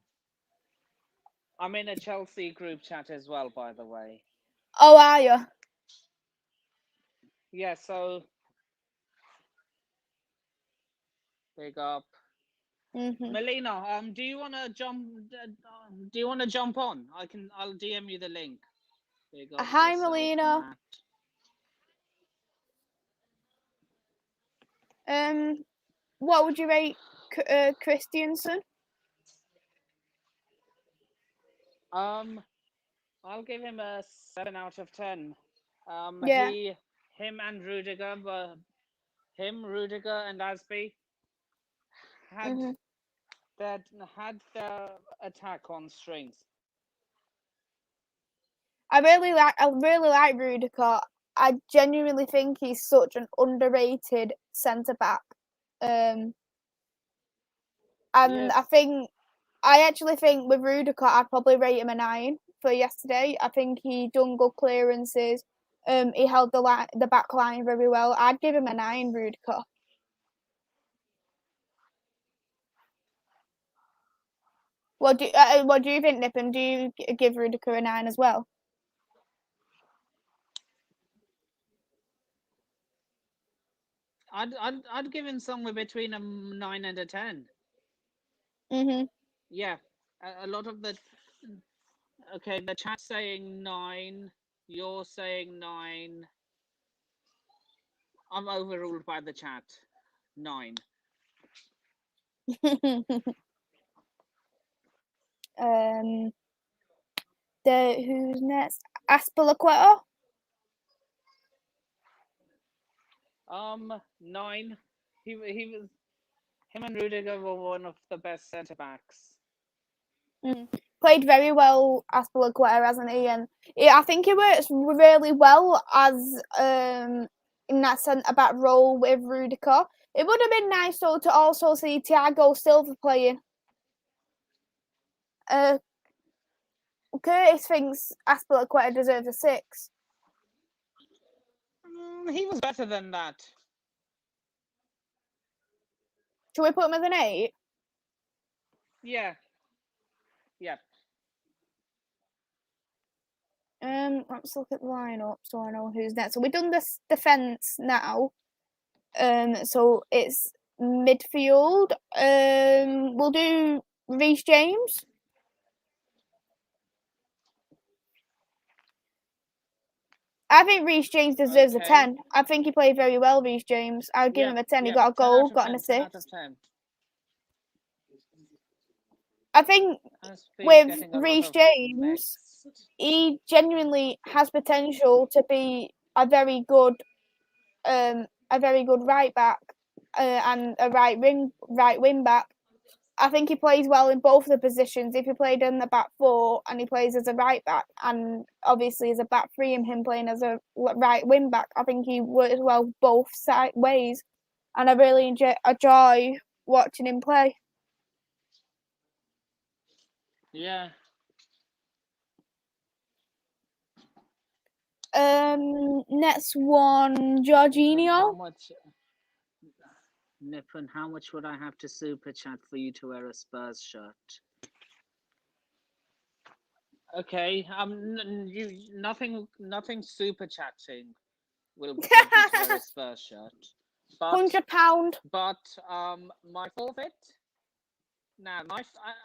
I'm in a Chelsea group chat as well, by the way. Oh, are you? Yeah, so big up. Melina, do you want to jump? Do you want to jump on? I'll DM you the link. Big up. Hi, Melina. What would you rate Christiansen? I'll give him a 7 out of 10. Yeah. Him and Rudiger Rudiger and Asby had the attack on strings. I really like Rudiger. I genuinely think he's such an underrated centre back. And Yes. I actually think with Rudiger, I'd probably rate him a 9 for yesterday. I think he done good clearances. He held the back line very well. I'd give him a 9, Rudiger. What do you think, Nippon? Do you give Rudiger a 9 as well? I'd give him somewhere between a 9 and a 10. Yeah, a lot of the chat's saying 9. You're saying 9. I'm overruled by the chat. 9. Who's next? Aspilicueta? 9. Him and Rudiger were one of the best centre backs. Played very well, Aspilicueta, hasn't he? And I think he works really well as in that centre back role with Rudiger. It would have been nice though to also see Thiago Silva playing. Curtis thinks Aspilicueta deserves a 6. He was better than that. Should we put him as an 8? Yeah. Let's look at the lineup so I know who's next. So we've done this defence now. So it's midfield. We'll do Reece James. I think Reece James deserves a 10. I think he played very well, Reece James. I'll give him a 10. He got a goal, got an assist. 10 out of 10. I think with Reece James, he genuinely has potential to be a very good right back and a right wing back. I think he plays well in both the positions. If he played in the back 4 and he plays as a right back, and obviously as a back 3 and him playing as a right wing back, I think he works well both ways, and I really enjoy watching him play. Yeah. Next one, Jorginho. Nippon, how much would I have to super chat for you to wear a Spurs shirt? Okay, nothing super chatting will get me to wear a Spurs shirt. But £100. But my forfeit. Nah,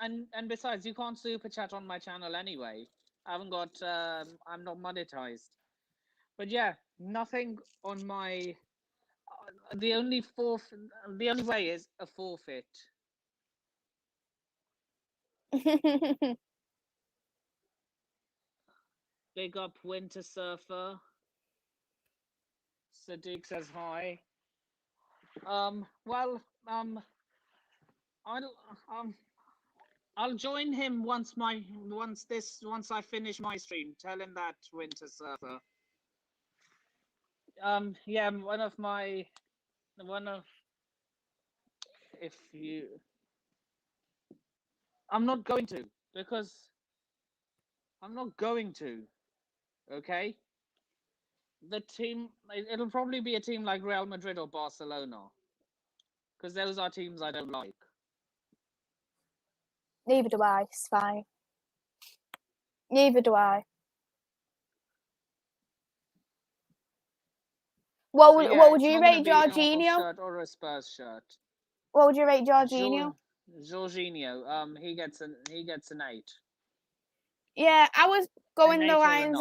and besides, you can't super chat on my channel anyway. I haven't got. I'm not monetized. But yeah, nothing on my. The only way is a forfeit. Big up Winter Surfer. Sadiq says hi. Well, I'll join him once I finish my stream. Tell him that, Winter Surfer. Yeah, if you, I'm not going to, because I'm not going to. Okay. The team, it'll probably be a team like Real Madrid or Barcelona, because those are teams I don't like. Neither do I. It's fine. Neither do I. What would you rate Jorginho? Shirt or a Spurs shirt. What would you rate Jorginho? Jorginho, he gets an 8. Yeah, I was going in the lines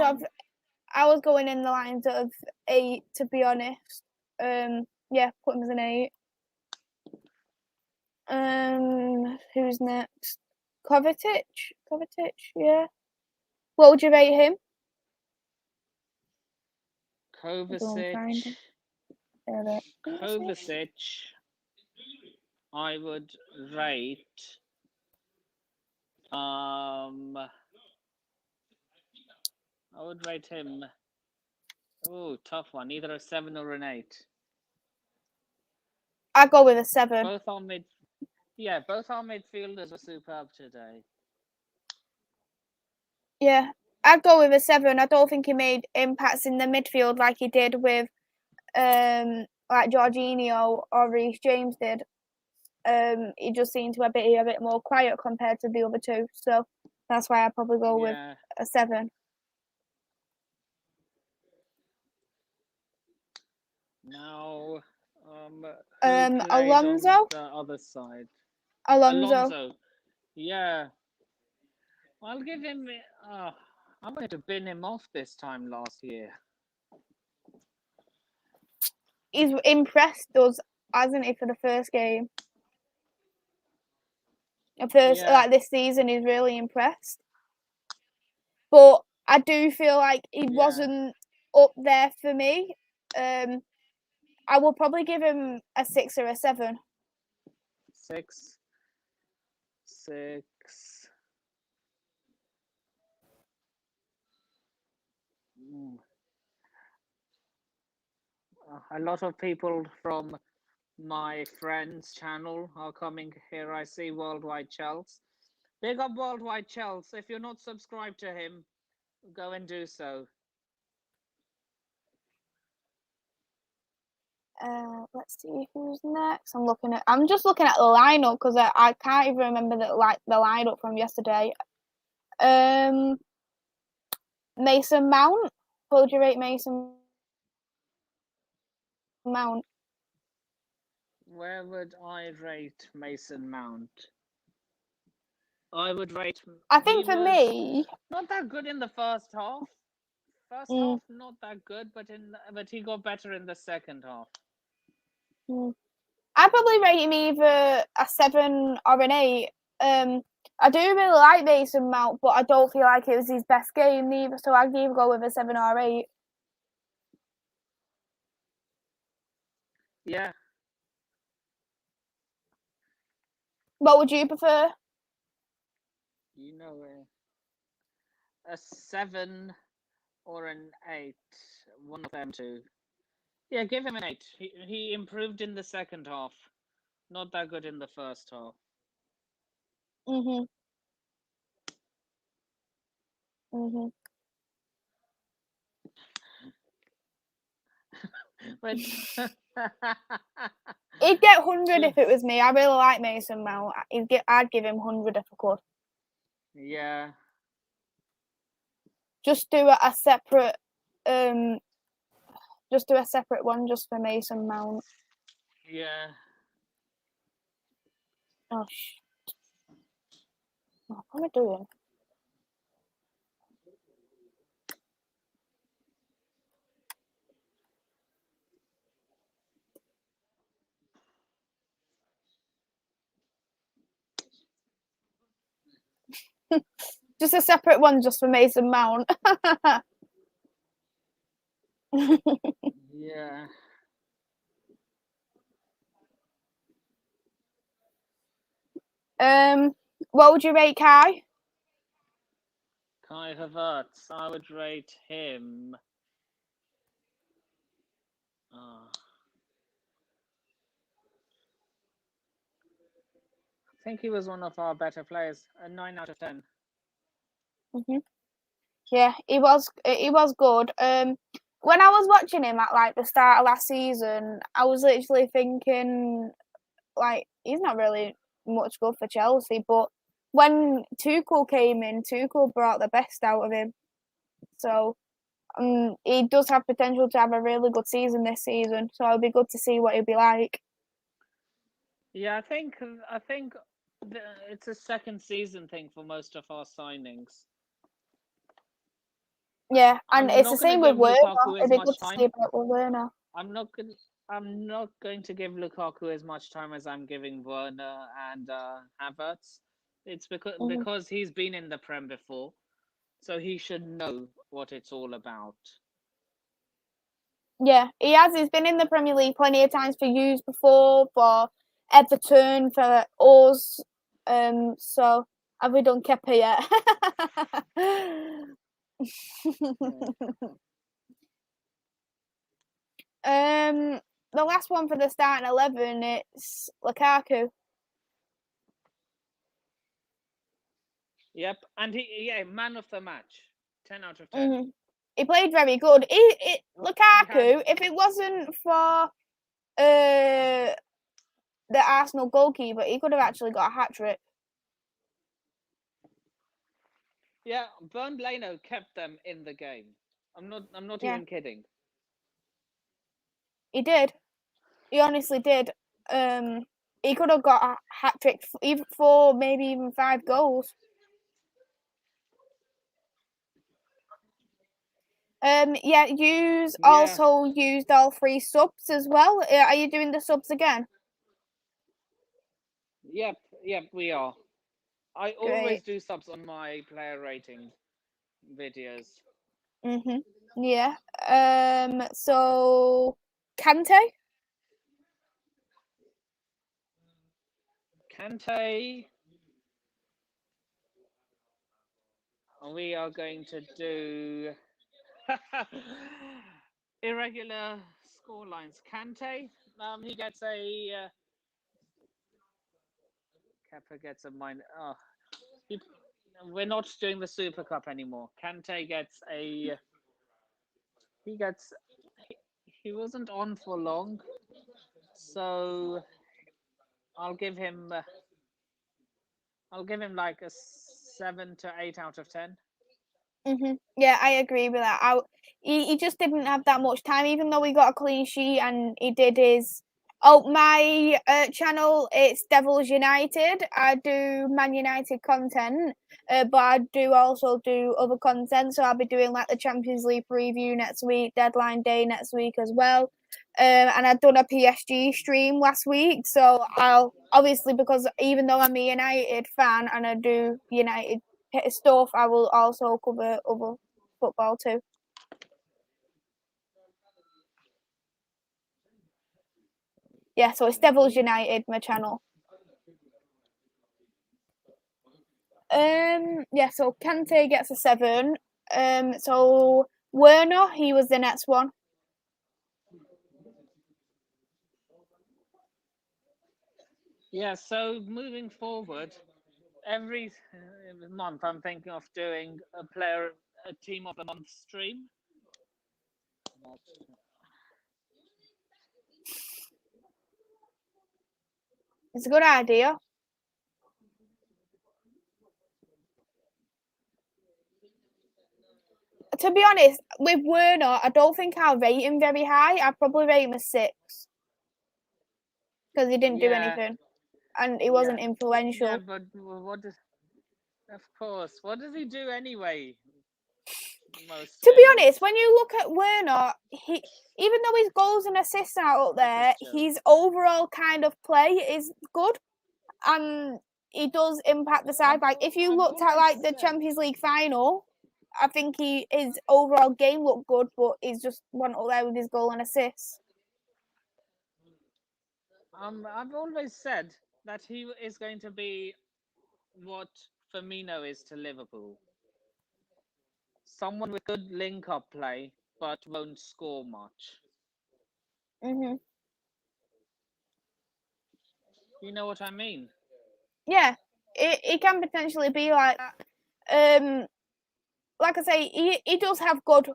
of 8, to be honest. Yeah, put him as an 8. Who's next? Covertitch, yeah. What would you rate him? Covetitch, I would rate. I would rate him. Oh, tough one. Either a 7 or an 8. I go with a 7. Both our midfielders were superb today. Yeah, I'd go with a 7. I don't think he made impacts in the midfield like he did with like Jorginho or Reece James did. He just seemed to be a bit more quiet compared to the other two, so that's why I probably go with a 7. Now, Alonso. On the other side. Alonso. Yeah. I'll give him. I wanted to bin him off this time last year. He's impressed us, hasn't he, for the first game? Like this season, he's really impressed. But I do feel like he wasn't up there for me. I will probably give him a 6 or a 7. 6. A lot of people from my friend's channel are coming here. I see Worldwide Chels. Big up Worldwide Chels. If you're not subscribed to him, go and do so. Let's see who's next. I'm just looking at the lineup because I can't even remember the lineup from yesterday. Mason Mount. What would you rate Mason Mount? Where would I rate Mason Mount? I would rate. I think for me, not that good in the first half. First half, not that good, but he got better in the second half. I'd probably rate him either a 7 or an 8. I do really like Mason Mount, but I don't feel like it was his best game either, so I'd either go with a 7 or 8. Yeah. What would you prefer? You know, a 7 or an 8. One of them two. Yeah, give him an 8. He improved in the second half. Not that good in the first half. But He'd get 100 if it was me. I really like Mason Mount. I'd give him 100 if I could. Yeah. Just do a separate, just do a separate one just for Mason Mount. Yeah. Oh, what am I doing? Just a separate one just for Mason Mount. Yeah. What would you rate Kai? Kai Havertz, I would rate him. I think he was one of our better players. A 9 out of 10. Yeah, he was good. When I was watching him at like the start of last season, I was literally thinking like he's not really much good for Chelsea, but when Tuchel came in, Tuchel brought the best out of him. So he does have potential to have a really good season this season. So it'll be good to see what he'll be like. Yeah, I think it's a second season thing for most of our signings. Yeah, and it's the same with Werner. It'd be good to see about Werner. I'm not going to give Lukaku as much time as I'm giving Werner and Havertz. It's because he's been in the Prem before, so he should know what it's all about. Yeah, he has. He's been in the Premier League plenty of times for yous before, for Everton, for us. So have we done Kepa yet? The last one for the starting 11, it's Lukaku. Yep, and man of the match, 10 out of 10. He played very good. Lukaku, if it wasn't for the Arsenal goalkeeper, he could have actually got a hat trick. Yeah, Bernd Leno kept them in the game. I'm not even kidding. He did. He honestly did. He could have got a hat trick even 4, maybe even 5 goals. Also used all 3 subs as well. Are you doing the subs again? Yep, we are. I always do subs on my player rating videos. Yeah. So Kante. We are going to do irregular score lines. Kante, he gets a Kepa gets a minus. Oh, we're not doing the Super Cup anymore. Kante gets a. He wasn't on for long, so I'll give him. I'll give him like a 7 to 8 out of 10. Yeah, I agree with that. He just didn't have that much time, even though he got a clean sheet and he did his. Oh, my channel, it's Devils United. I do Man United content, but I do also do other content. So I'll be doing like the Champions League preview next week, deadline day next week as well. And I've done a PSG stream last week. So I'll obviously, because even though I'm a United fan and I do United stuff, I will also cover other football too. Yeah, so it's Devils United, my channel. Yeah, so Kante gets a 7. So Werner, he was the next one. Yeah, so moving forward, every month I'm thinking of doing a team of the month stream. It's a good idea. To be honest, with Werner, I don't think I'll rate him very high. I'd probably rate him a 6 because he didn't do anything and he wasn't influential. Yeah, but what does? Of course, what does he do anyway? To be honest, when you look at Werner, even though his goals and assists are up there, his overall kind of play is good, and he does impact the side. Like if you looked at like the Champions League final, I think his overall game looked good, but he's just went up there with his goal and assists. I've always said that he is going to be what Firmino is to Liverpool. Someone with good link-up play, but won't score much. Mhm. You know what I mean? Yeah, it can potentially be like that. Like I say, he does have good,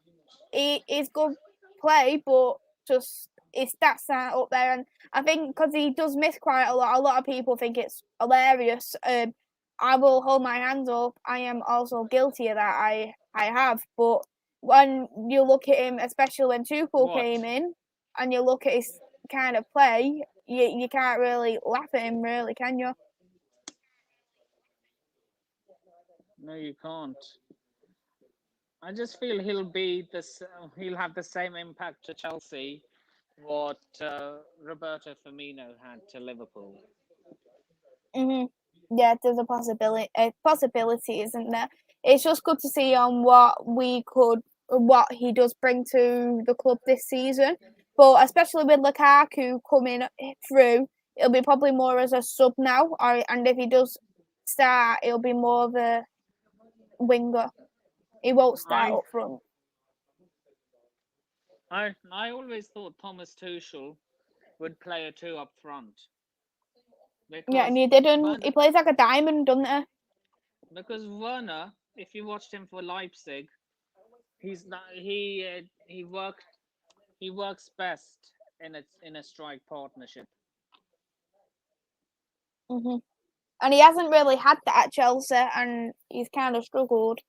he's good play, but just his stats aren't up there. And I think because he does miss quite a lot of people think it's hilarious. I will hold my hands up. I am also guilty of that. I have, but when you look at him, especially when Tuchel came in, and you look at his kind of play, you can't really laugh at him, really, can you? No, you can't. I just feel he'll be this. He'll have the same impact to Chelsea what Roberto Firmino had to Liverpool. Yeah, there's a possibility, isn't there? It's just good to see on what he does bring to the club this season. But especially with Lukaku coming through, it'll be probably more as a sub now. And if he does start, it'll be more of a winger. He won't start up front. I always thought Thomas Tuchel would play a 2 up front. Yeah, and he didn't. He plays like a diamond, doesn't he? Because Werner, if you watched him for Leipzig, he's not, he works best in a strike partnership. And he hasn't really had that at Chelsea, and he's kind of struggled.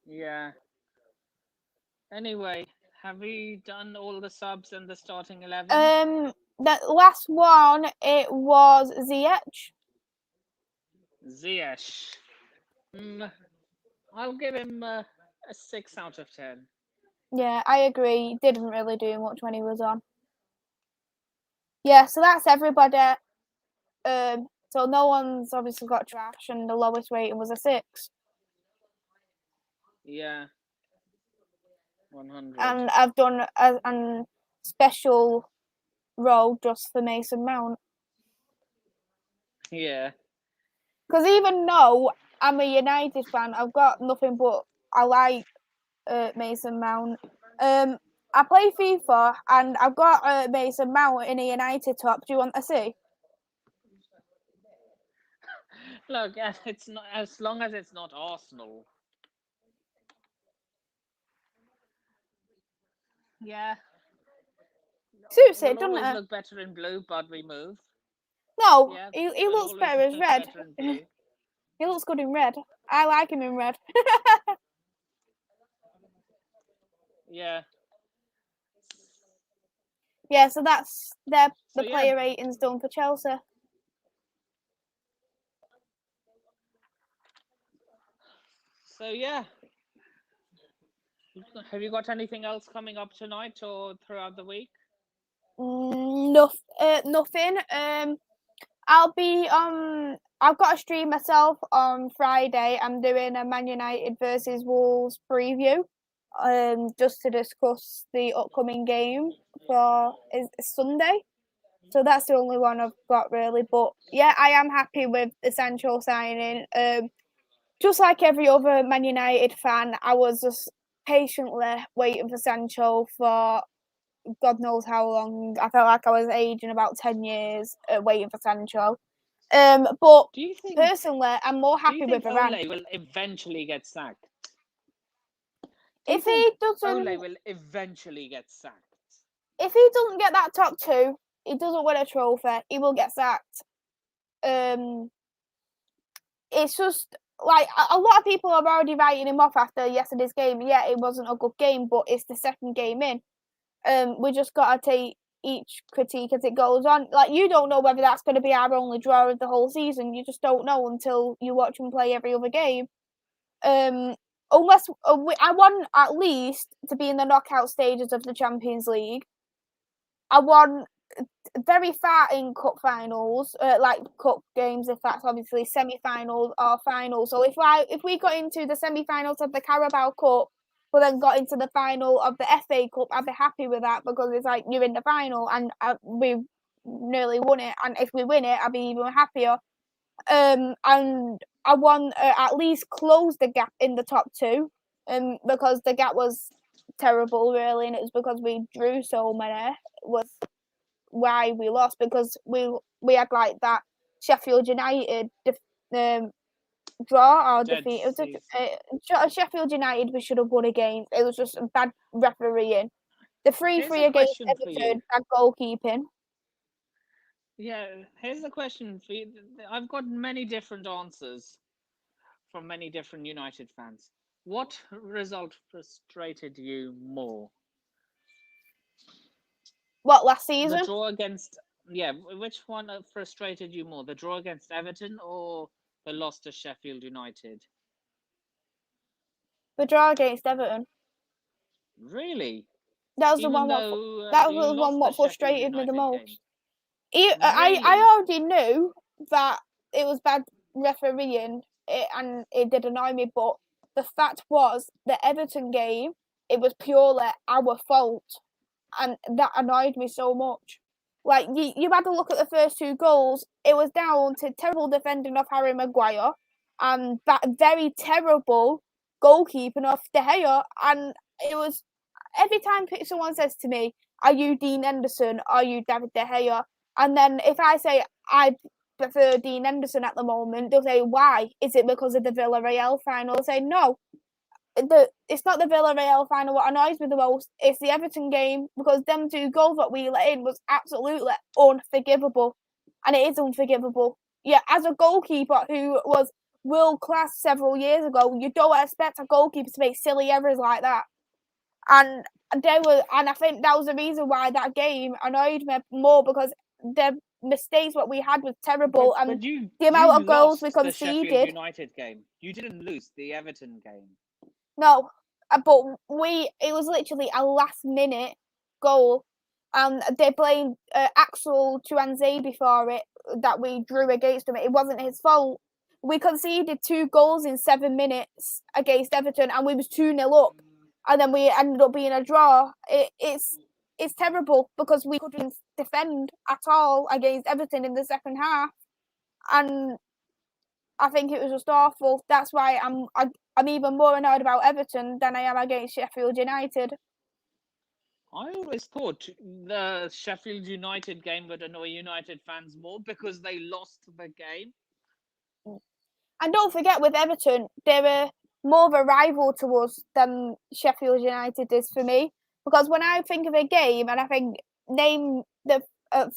Yeah. Anyway, have we done all the subs and the starting 11? The last one, it was Ziyech. Ziyech. I'll give him a 6 out of 10. Yeah, I agree. He didn't really do much when he was on. Yeah, so that's everybody. So no one's obviously got trash, and the lowest rating was a 6. Yeah. 100. And I've done a special row just for Mason Mount. Yeah. Because even though I'm a United fan, I've got nothing but I like Mason Mount. I play FIFA and I've got Mason Mount in a United top. Do you want to see? Look, it's not as long as it's not Arsenal. Yeah. Suits We'll it, doesn't always it? look better in blue, but we move. No, Yeah, he we'll looks always better as look red. better in blue. He looks good in red. I like him in red. Yeah. Yeah, so that's the player ratings done for Chelsea. So yeah. Have you got anything else coming up tonight or throughout the week? Nothing. I'll be I've got a stream myself on Friday. I'm doing a Man United versus Wolves preview. Just to discuss the upcoming game for is Sunday. So that's the only one I've got really. But yeah, I am happy with the Sancho signing. Just like every other Man United fan, I was just patiently waiting for Sancho for God knows how long. I felt like I was aging about 10 years waiting for Sancho. But personally, I'm more happy with Varane. Ole will eventually get sacked? If he doesn't, Ole will eventually get sacked? if he doesn't get that top 2, he doesn't win a trophy. He will get sacked. It's just like a lot of people are already writing him off after yesterday's game. Yeah, it wasn't a good game, but it's the second game in. We just gotta take each critique as it goes on. Like, you don't know whether that's going to be our only draw of the whole season. You just don't know until you watch him play every other game. Unless I want at least to be in the knockout stages of the Champions League. I want very far in cup finals, like cup games, if that's obviously semi-finals or finals. So if we got into the semi-finals of the Carabao Cup, but then got into the final of the FA Cup, I'd be happy with that, because it's like you're in the final and we've nearly won it, and if we win it, I'd be even happier. And I want at least close the gap in the top 2, because the gap was terrible, really, and it was because we drew so many. Was why we lost, because we had like that Sheffield United draw or defeat. It was Sheffield United we should have won against. It was just bad refereeing. The 3-3 against Everton, bad goalkeeping. Yeah, here's the question for you. I've got many different answers from many different United fans. What result frustrated you more? What, last season? The draw against, which one frustrated you more? The draw against Everton or the loss to Sheffield United? The draw against Everton. Really? That was the one. That was the one what frustrated me the most. I already knew that it was bad refereeing, and it did annoy me. But the fact was, the Everton game, it was purely our fault, and that annoyed me so much. Like, you had to look at the first 2 goals. It was down to terrible defending of Harry Maguire and that very terrible goalkeeping of De Gea. And it was, every time someone says to me, "Are you Dean Henderson? Are you David De Gea?" And then if I say I prefer Dean Henderson at the moment, they'll say, "Why? Is it because of the Villarreal final?" I'll say, "No. It's not the Villarreal final what annoys me the most. It's the Everton game, because them 2 goals that we let in was absolutely unforgivable, and it is unforgivable. Yeah, as a goalkeeper who was world class several years ago, you don't expect a goalkeeper to make silly errors like that. And I think that was the reason why that game annoyed me more, because the mistakes what we had was terrible, and the amount of goals we conceded. The Sheffield United game. You didn't lose the Everton game. No, but it was literally a last minute goal, and they blamed Axel Tuanzebe for it, that we drew against him. It wasn't his fault. We conceded 2 goals in 7 minutes against Everton, and we was 2-0 up, and then we ended up being a draw. It's terrible, because we couldn't defend at all against Everton in the second half, and I think it was just awful. That's why I'm even more annoyed about Everton than I am against Sheffield United. I always thought the Sheffield United game would annoy United fans more, because they lost the game. And don't forget, with Everton, they're more of a rival to us than Sheffield United is for me. Because when I think of a game, and I think, name the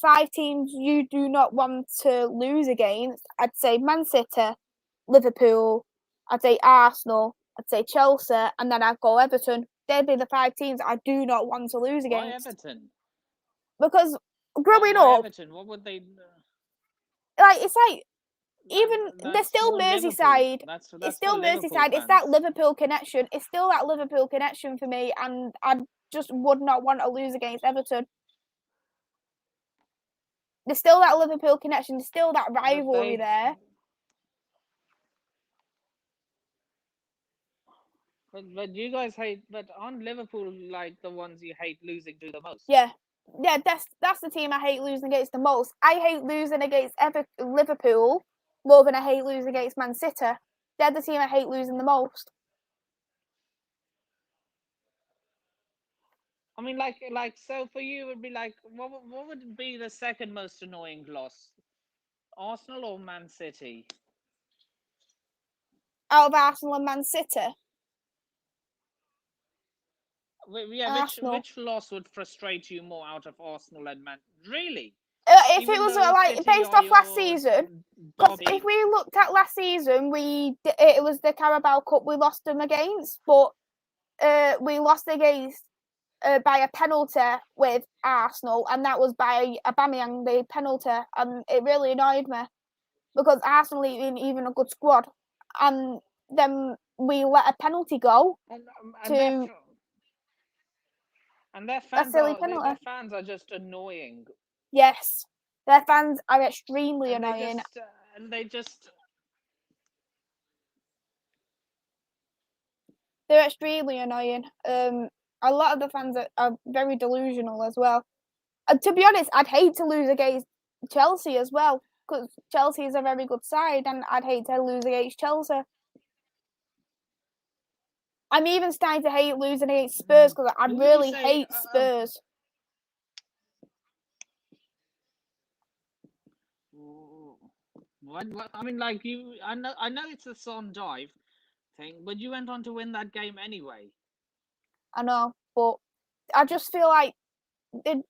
5 teams you do not want to lose against, I'd say Man City, Liverpool, I'd say Arsenal, I'd say Chelsea, and then I'd go Everton. They'd be the 5 teams I do not want to lose against. Why Everton? Because growing up, Everton? What would they? Like, it's like, even they're still Merseyside. It's still Merseyside. It's that Liverpool connection. It's still that Liverpool connection for me, and I just would not want to lose against Everton. There's still that Liverpool connection. There's still that rivalry there. But you guys hate. But aren't Liverpool like the ones you hate losing to the most? Yeah, that's the team I hate losing against the most. I hate losing against Liverpool more than I hate losing against Man City. They're the team I hate losing the most. I mean, so for you, it would be like, what would be the second most annoying loss? Arsenal or Man City? Out of Arsenal and Man City? Arsenal. Which loss would frustrate you more out of Arsenal and Man? Really? If it Even was though like City based are off last your season, because derby. if we looked at last season, it was the Carabao Cup we lost them against, but we lost against by a penalty with Arsenal, and that was by Aubameyang, the penalty, and it really annoyed me because Arsenal ain't even a good squad, and then we let a penalty go And to their a fans silly are penalty. their fans are just annoying. Yes, their fans are extremely And annoying. they just They're extremely annoying. A lot of the fans are very delusional as well. To be honest, I'd hate to lose against Chelsea as well, because Chelsea is a very good side, and I'd hate to lose against Chelsea. I'm even starting to hate losing against Spurs because I who would you really say hate Spurs. what I mean, like you, I know it's a Son dive thing, but you went on to win that game anyway. I know, but I just feel like the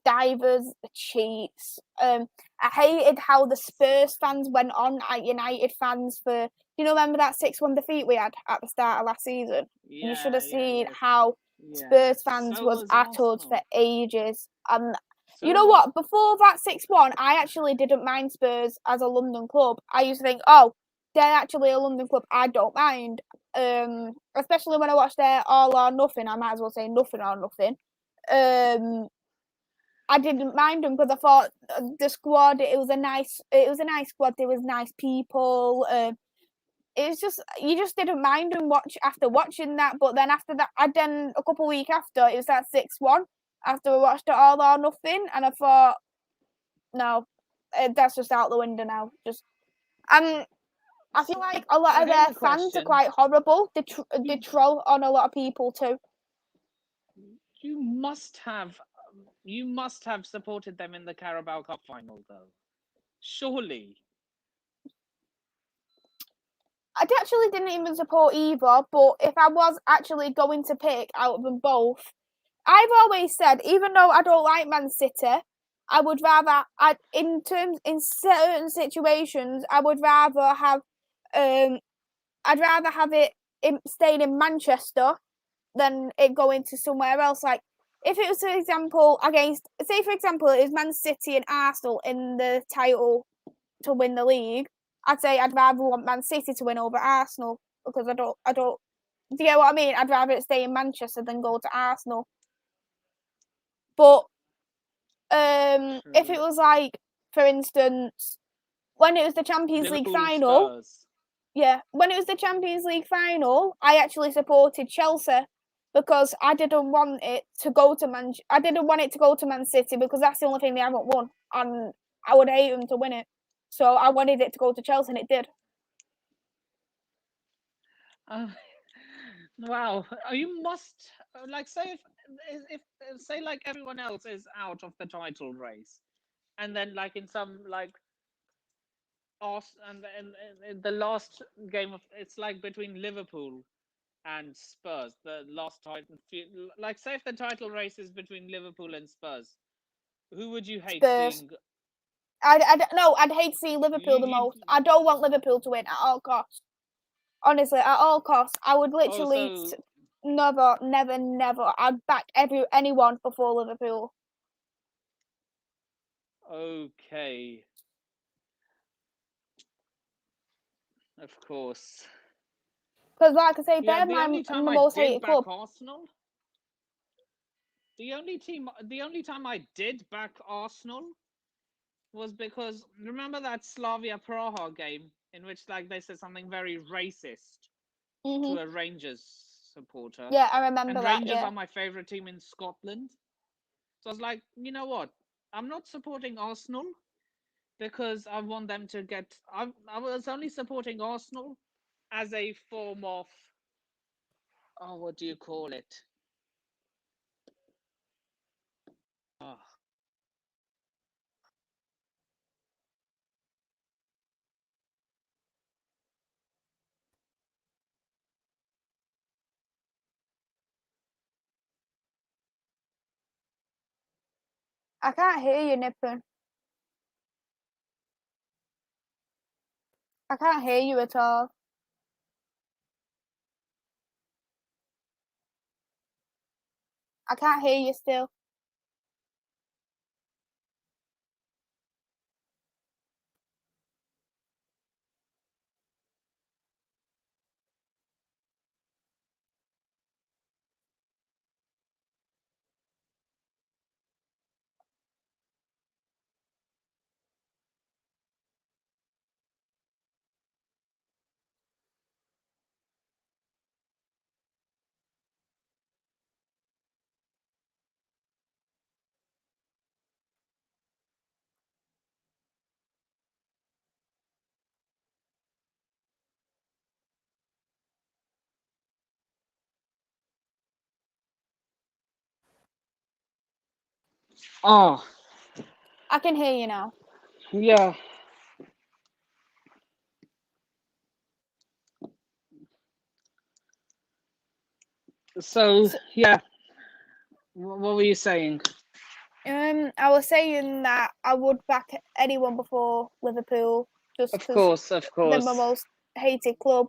divers, the cheats. I hated how the Spurs fans went on at United fans for. Remember that 6-1 defeat we had at the start of last season? And you should have seen how Spurs fans So was was at us for Arsenal. ages. And So you know was what? Before that 6-1, I actually didn't mind Spurs as a London club. I used to think, oh, they're actually a London club. I don't mind. Especially when I watched their All or Nothing. I might as well say Nothing or Nothing. I didn't mind them because I thought the squad it was a nice squad. There was nice people. It was just you just didn't mind them after watching that. But then after that, I then a couple of weeks after it was that 6-1 after we watched it All or Nothing, and I thought no, that's just out the window now. Just I feel like a lot So of here's their a fans are question: quite horrible. They troll on a lot of people too. You must have supported them in the Carabao Cup final, though. Surely. I actually didn't even support either, but if I was actually going to pick out of them both, I've always said, even though I don't like Man City, I would rather, in certain situations, I would rather have, I'd rather have it staying in Manchester than it going to somewhere else. Like, if it was, for example, say for example, it was Man City and Arsenal in the title to win the league, I'd say I'd rather want Man City to win over Arsenal because I don't. Do you get what I mean? I'd rather it stay in Manchester than go to Arsenal. But if it was like, for instance, when it was the Champions League Liverpool final, Spurs. when it was the Champions League final, I actually supported Chelsea because I didn't want it to go to I didn't want it to go to Man City because that's the only thing they haven't won, and I would hate them to win it. So I wanted it to go to Chelsea, and it did. Wow, you must like say if say like everyone else is out of the title race, and then like in some like and the last game of it's like between Liverpool and Spurs, the last title. Like say if the title race is between Liverpool and Spurs, who would you hate Spurs. seeing? I'd hate to see Liverpool the You most. I don't want Liverpool to win at all costs. Honestly, at all costs, I would oh literally so never. I'd back anyone before Liverpool. okay, of course. Because, like I say, Yeah, they're the my only time I most did hated back club. Arsenal, the only time I did back Arsenal was because remember that Slavia Praha game in which like they said something very racist to a Rangers supporter, Yeah, I remember and that. Rangers Yeah, are my favorite team in Scotland. So I was like, you know what? I'm not supporting Arsenal because I want them to get. I was only supporting Arsenal as a form of oh, what do you call it? Oh, I can't hear you, Nippon. I can't hear you at all. I can't hear you still. Oh, I can hear you now. yeah. So, yeah. What were you saying? I was saying that I would back anyone before Liverpool, just Of because course, of they're my course. most hated club.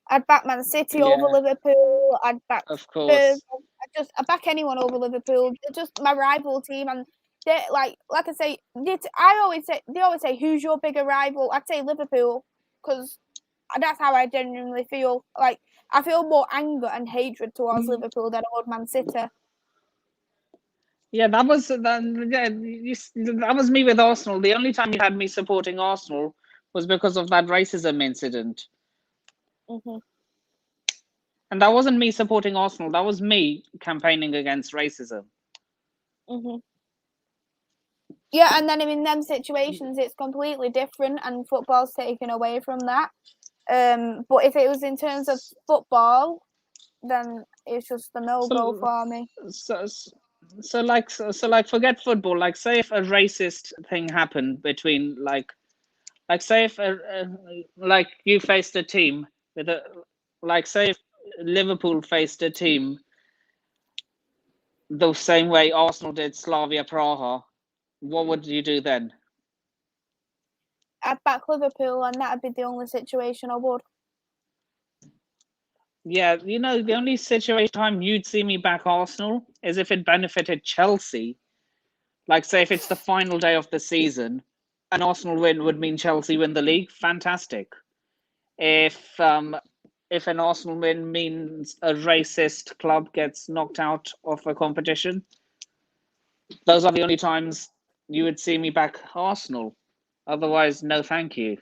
I'd back Man City over Yeah, Liverpool. I'd back of Spurs. course. I back anyone over Liverpool. They're just my rival team, and they like I say. They always say who's your bigger rival. I'd say Liverpool because that's how I genuinely feel. Like I feel more anger and hatred towards Liverpool than I would Man City. Yeah, that was that. Yeah, that was me with Arsenal. The only time you had me supporting Arsenal was because of that racism incident, Mhm. and that wasn't me supporting Arsenal. That was me campaigning against racism. Mhm. Yeah, and then in them situations, it's completely different, and football's taken away from that. But if it was in terms of football, then it's just a no go So, for me. so, so, forget football. Like, say if a racist thing happened between, like, say if like you faced a team with a, like, say if Liverpool faced a team the same way Arsenal did Slavia Praha, what would you do then? I'd back Liverpool, and that'd be the only situation I would. Yeah, the only situation time you'd see me back Arsenal is if it benefited Chelsea. Like, say if it's the final day of the season, an Arsenal win would mean Chelsea win the league. Fantastic. If an Arsenal win means a racist club gets knocked out of a competition, those are the only times you would see me back Arsenal. Otherwise, no, thank you.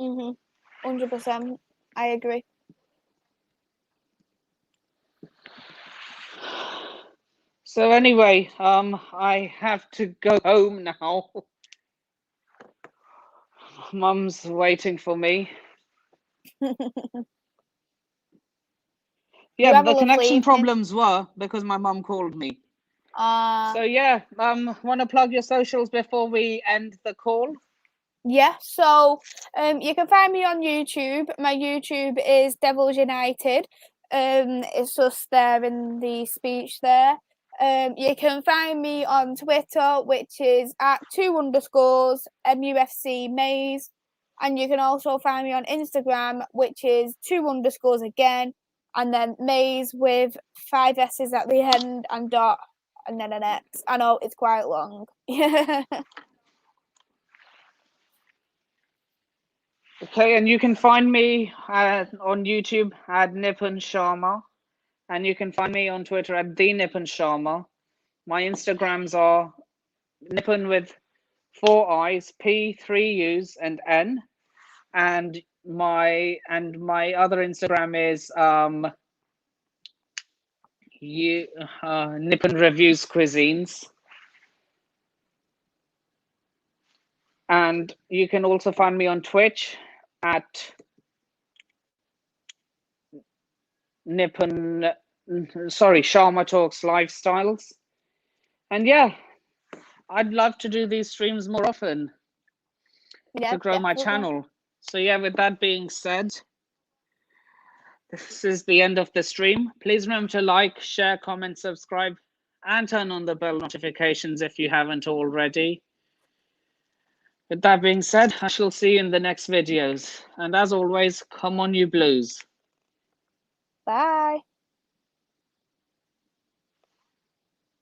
100%. I agree. So anyway, I have to go home now. Mum's waiting for me. You Yeah, have a the lovely connection evening. problems were because my mum called me. So yeah, want to plug your socials before we end the call? Yeah, so you can find me on YouTube. My YouTube is Devils United. It's just there in the speech there. You can find me on Twitter, which is at 2_ MUFC Maze. And you can also find me on Instagram, which is 2_ again, and then Maze with 5 S's at the end and dot and then an X. I know it's quite long. Okay, and you can find me on YouTube at Nippon Sharma, and you can find me on Twitter at the Nippon Sharma. My Instagrams are Nippon with 4 I's, P, 3 U's, and N, and my other Instagram is Nippon Reviews Cuisines. And you can also find me on Twitch at Nippon, Sharma Talks Lifestyles. And yeah, I'd love to do these streams more often Yeah, to grow my definitely. channel. So yeah, with that being said, this is the end of the stream. Please remember to like, share, comment, subscribe, and turn on the bell notifications if you haven't already. With that being said, I shall see you in the next videos. And as always, come on you Blues. Bye.